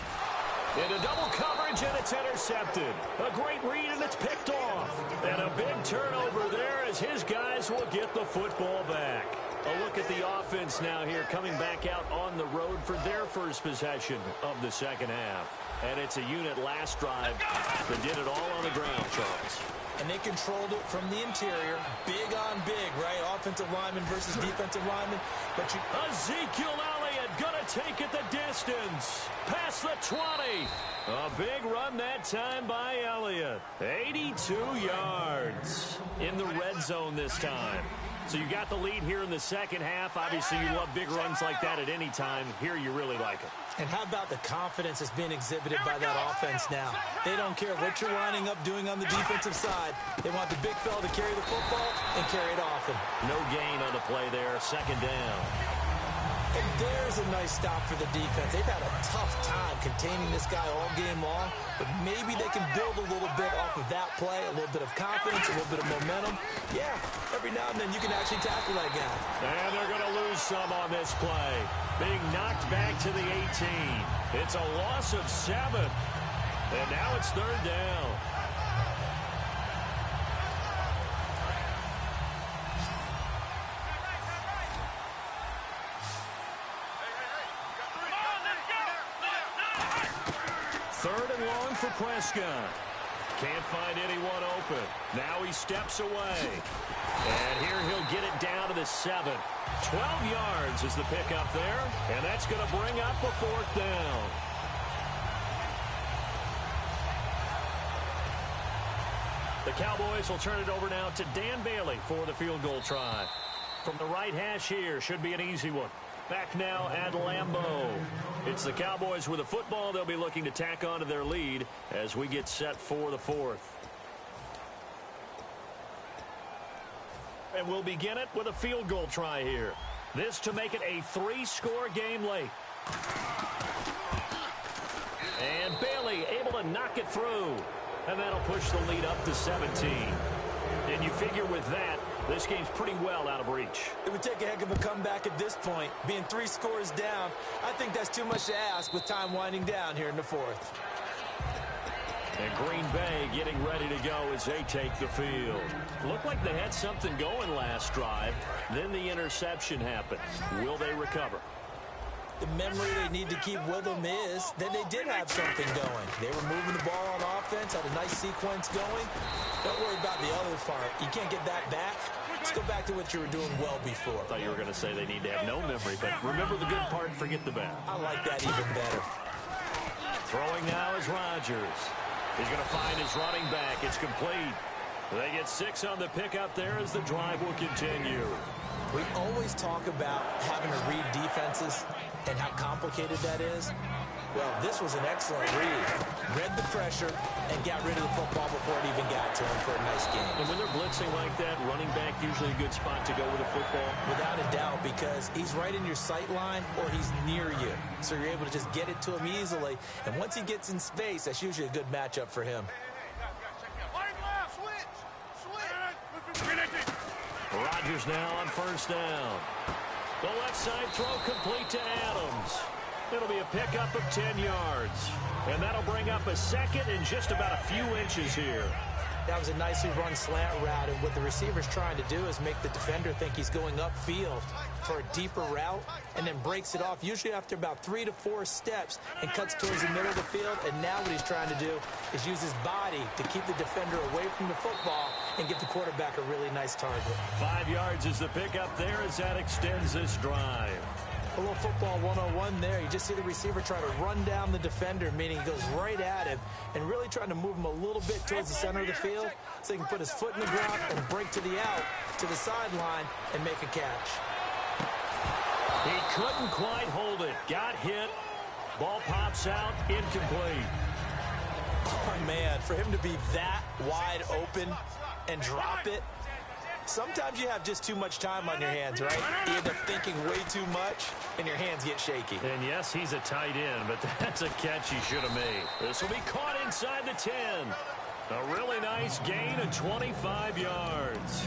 Into double coverage, and it's intercepted. A great read, and it's picked off. And a big turnover there as his guys will get the football back. A A look at the offense now here, coming back out on the road for their first possession of the second half. And it's a unit last drive that did it all on the ground, Charles. And they controlled it from the interior, big on big, right? Offensive lineman versus defensive lineman. But Ezekiel Elliott going to take it the distance. Past the 20. A big run that time by Elliott. 82 yards in the red zone this time. So you got the lead here in the second half. Obviously, you love big runs like that at any time. Here, you really like it. And how about the confidence that's being exhibited by that offense now? They don't care what you're lining up doing on the defensive side. They want the big fella to carry the football and carry it often. No gain on the play there. Second down. And there's a nice stop for the defense. They've had a tough time containing this guy all game long, but maybe they can build a little bit off of that play, a little bit of confidence, a little bit of momentum. Yeah, every now and then you can actually tackle that guy. And they're going to lose some on this play. Being knocked back to the 18. It's a loss of 7. And now it's third down. Third and long for Prescott. Can't find anyone open. Now he steps away. And here he'll get it down to the 7. 12 yards is the pickup there. And that's going to bring up a fourth down. The Cowboys will turn it over now to Dan Bailey for the field goal try. From the right hash here, should be an easy one. Back now at Lambeau. It's the Cowboys with a football. They'll be looking to tack on to their lead as we get set for the fourth. And we'll begin it with a field goal try here. This to make it a 3-score game late. And Bailey able to knock it through. And that'll push the lead up to 17. And you figure with that, this game's pretty well out of reach. It would take a heck of a comeback at this point. Being 3 scores down, I think that's too much to ask with time winding down here in the fourth. And Green Bay getting ready to go as they take the field. Looked like they had something going last drive. Then the interception happened. Will they recover? The memory they need to keep with them is that they did have something going. They were moving the ball on offense, had a nice sequence going. Don't worry about the other part. You can't get that back. Let's go back to what you were doing well before. I thought you were going to say they need to have no memory, but remember the good part, forget the bad. I like that even better. Throwing now is Rodgers. He's going to find his running back. It's complete. They get 6 on the pickup there as the drive will continue. We always talk about having to read defenses and how complicated that is. Well, this was an excellent read. Read the pressure and got rid of the football before it even got to him for a nice game. And when they're blitzing like that, running back usually a good spot to go with a football. Without a doubt, because he's right in your sight line or he's near you. So you're able to just get it to him easily. And once he gets in space, that's usually a good matchup for him. Rodgers now on first down. The left side throw complete to Adams. It'll be a pickup of 10 yards. And that'll bring up a second and just about a few inches here. That was a nicely run slant route, and what the receiver's trying to do is make the defender think he's going upfield for a deeper route, and then breaks it off, usually after about 3 to 4 steps, and cuts towards the middle of the field. And now what he's trying to do is use his body to keep the defender away from the football and give the quarterback a really nice target. 5 yards is the pickup there as that extends this drive. A little football 101 there. You just see the receiver try to run down the defender, meaning he goes right at him and really trying to move him a little bit towards the center of the field so he can put his foot in the ground and break to the out, to the sideline, and make a catch. He couldn't quite hold it. Got hit. Ball pops out. Incomplete. Oh, man, for him to be that wide open and drop it, sometimes you have just too much time on your hands, right? You end up thinking way too much, and your hands get shaky. And yes, he's a tight end, but that's a catch he should have made. This will be caught inside the 10. A really nice gain of 25 yards.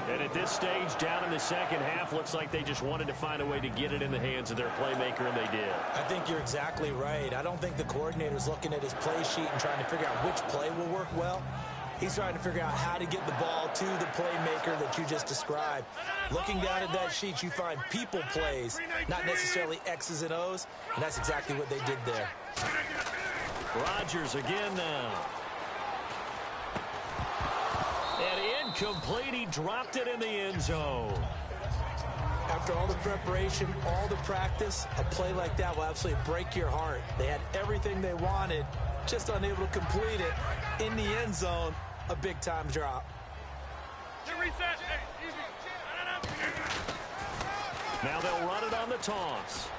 And at this stage, down in the second half, looks like they just wanted to find a way to get it in the hands of their playmaker, and they did. I think you're exactly right. I don't think the coordinator's looking at his play sheet and trying to figure out which play will work well. He's trying to figure out how to get the ball to the playmaker that you just described. Looking down at that sheet, you find people plays, not necessarily X's and O's, and that's exactly what they did there. Rodgers again now. And incomplete. He dropped it in the end zone. After all the preparation, all the practice, a play like that will absolutely break your heart. They had everything they wanted, just unable to complete it. In the end zone, a big-time drop. Now they'll run it on the toss.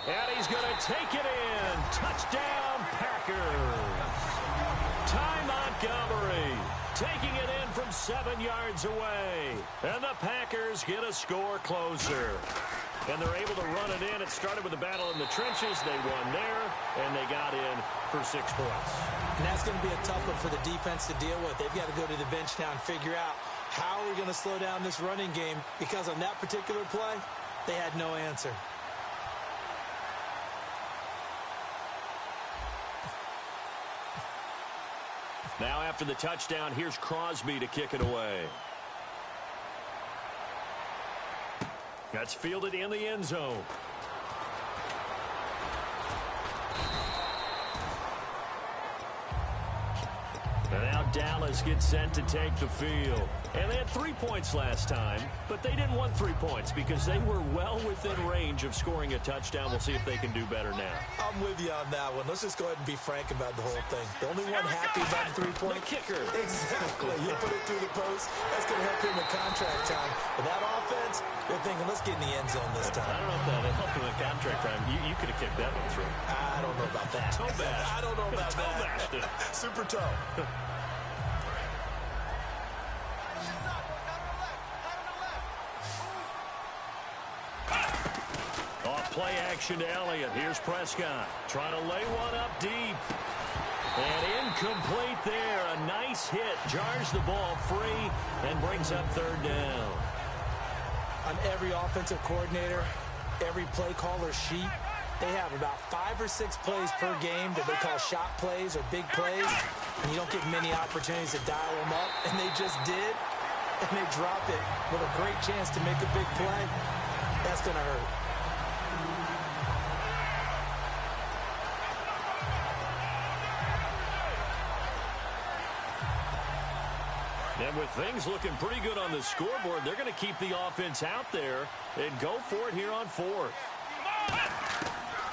And he's going to take it in. Touchdown, Packers. Ty Montgomery taking it in from 7 yards away. And the Packers get a score closer. And they're able to run it in. It started with a battle in the trenches. They won there, and they got in for 6 points. And that's going to be a tough one for the defense to deal with. They've got to go to the bench now and figure out how we're going to slow down this running game, because on that particular play, they had no answer. Now after the touchdown, here's Crosby to kick it away. That's fielded in the end zone. And now Dallas gets set to take the field. And they had 3 points last time, but they didn't want 3 points because they were well within range of scoring a touchdown. We'll see if they can do better now. I'm with you on that one. Let's just go ahead and be frank about the whole thing. The only one happy about the 3-point kicker. Exactly. You put it through the post. That's going to help him in contract time. But that offense, they're thinking, let's get in the end zone this time. I don't know if that helped him in contract time. You could have kicked that one through. I don't know about that. Toe bash. I don't know about toe that. Bashed. Super toe. Play action to Elliott. Here's Prescott trying to lay one up deep. And incomplete there. A nice hit. Jars the ball free and brings up 3rd down. On every offensive coordinator, every play caller sheet, they have about 5 or 6 plays per game that they call shot plays or big plays. And you don't get many opportunities to dial them up. And they just did. And they drop it with a great chance to make a big play. That's going to hurt. And with things looking pretty good on the scoreboard, they're going to keep the offense out there and go for it here on 4th.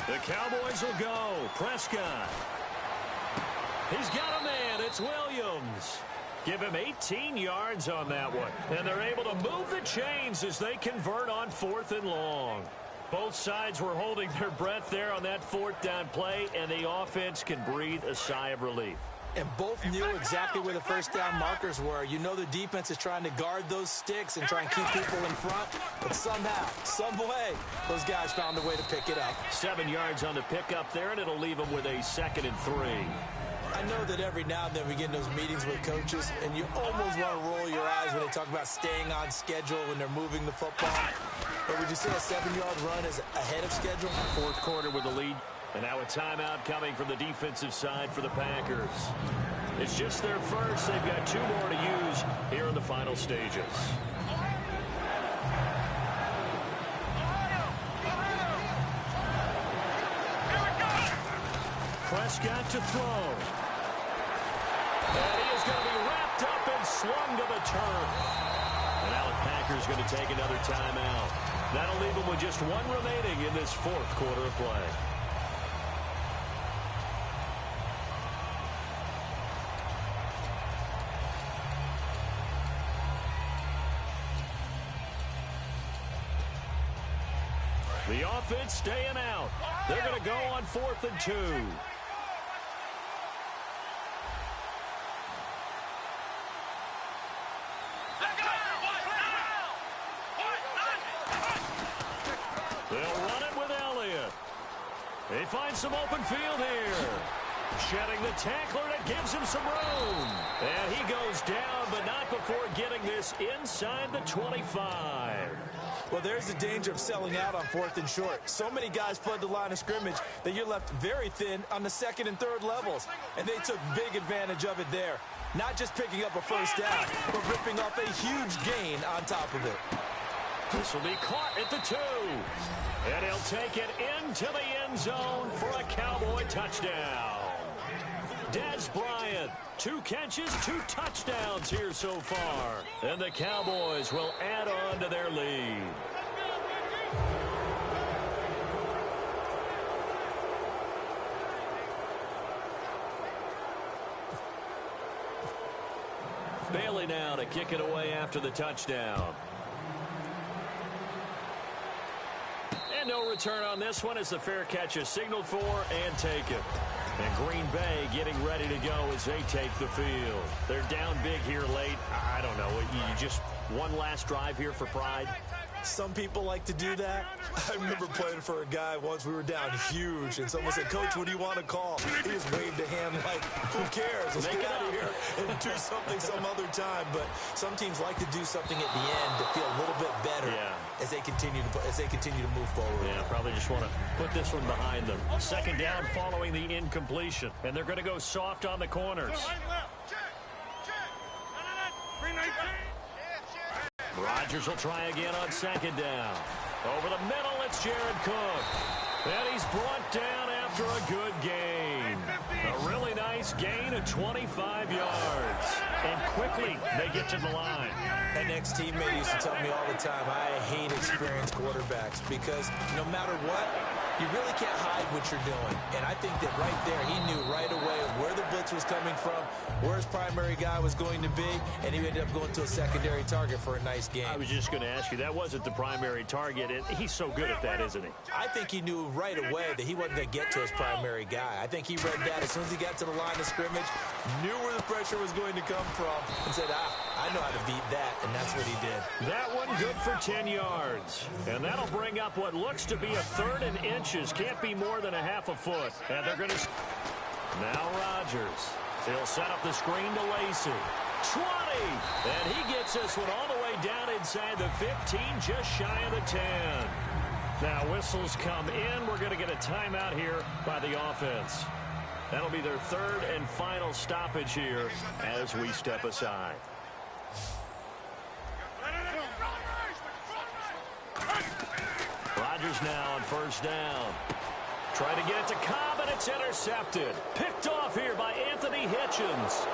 The Cowboys will go. Prescott. He's got a man. It's Williams. Give him 18 yards on that one. And they're able to move the chains as they convert on 4th and long. Both sides were holding their breath there on that 4th down play, and the offense can breathe a sigh of relief. And both knew exactly where the first down markers were. You know the defense is trying to guard those sticks and try and keep people in front. But somehow, some way, those guys found a way to pick it up. 7 yards on the pickup there, and it'll leave them with a 2nd and 3. I know that every now and then we get in those meetings with coaches, and you almost want to roll your eyes when they talk about staying on schedule when they're moving the football. But would you say a 7-yard run is ahead of schedule? 4th quarter with the lead. And now a timeout coming from the defensive side for the Packers. It's just their first. They've got 2 more to use here in the final stages. Prescott to throw. And he is going to be wrapped up and slung to the turf. And now the Packers going to take another timeout. That'll leave them with just 1 remaining in this 4th quarter of play. The offense staying out. They're going to go on 4th and 2. They'll run it with Elliott. They find some open field here. Shedding the tackler, that gives him some room. And he goes down, but not before getting this inside the 25. Well, there's the danger of selling out on 4th and short. So many guys flood the line of scrimmage that you're left very thin on the 2nd and 3rd levels. And they took big advantage of it there. Not just picking up a first down, but ripping off a huge gain on top of it. This will be caught at the 2. And he'll take it into the end zone for a Cowboy touchdown. Dez Bryant, 2 catches, 2 touchdowns here so far. And the Cowboys will add on to their lead. Bailey now to kick it away after the touchdown. And no return on this one as the fair catch is signaled for and taken. And Green Bay getting ready to go as they take the field. They're down big here late. I don't know. You just one last drive here for pride? Some people like to do that. I remember playing for a guy once. We were down huge, and someone said, "Coach, what do you want to call?" He just waved a hand like, "Who cares? Let's get out of here and do something some other time." But some teams like to do something at the end to feel a little bit better as they continue to move forward. Yeah, probably just want to put this one behind them. 2nd down following the incompletion, and they're going to go soft on the corners. Rodgers will try again on 2nd down. Over the middle, it's Jared Cook. And he's brought down after a good gain. A really nice gain of 25 yards. And quickly, they get to the line. An ex-teammate used to tell me all the time, I hate experienced quarterbacks because no matter what, you really can't hide what you're doing. And I think that right there, he knew right away where the blitz was coming from, where his primary guy was going to be, and he ended up going to a secondary target for a nice game. I was just going to ask you, that wasn't the primary target, and he's so good at that, isn't he? I think he knew right away that he wasn't going to get to his primary guy. I think he read that as soon as he got to the line of scrimmage, knew where the pressure was going to come from, and said, I know how to beat that, and that's what he did. That one good for 10 yards. And that'll bring up what looks to be a 3rd and inches. Can't be more than a half a foot. And they're going to... Now Rodgers. He'll set up the screen to Lacey. 20! And he gets this one all the way down inside the 15, just shy of the 10. Now whistles come in. We're going to get a timeout here by the offense. That'll be their 3rd and final stoppage here as we step aside. Rodgers now on 1st down. Trying to get it to Cobb, and it's intercepted. Picked off here by Anthony Hitchens.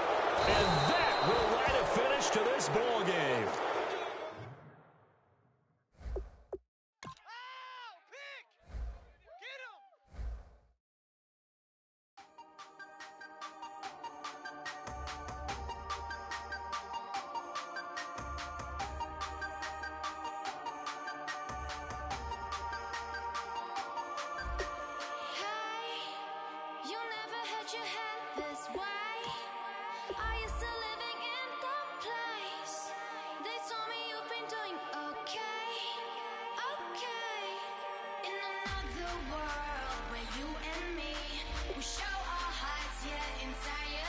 And that will write a finish to this ball game. World where you and me, we show our hearts, yeah, inside.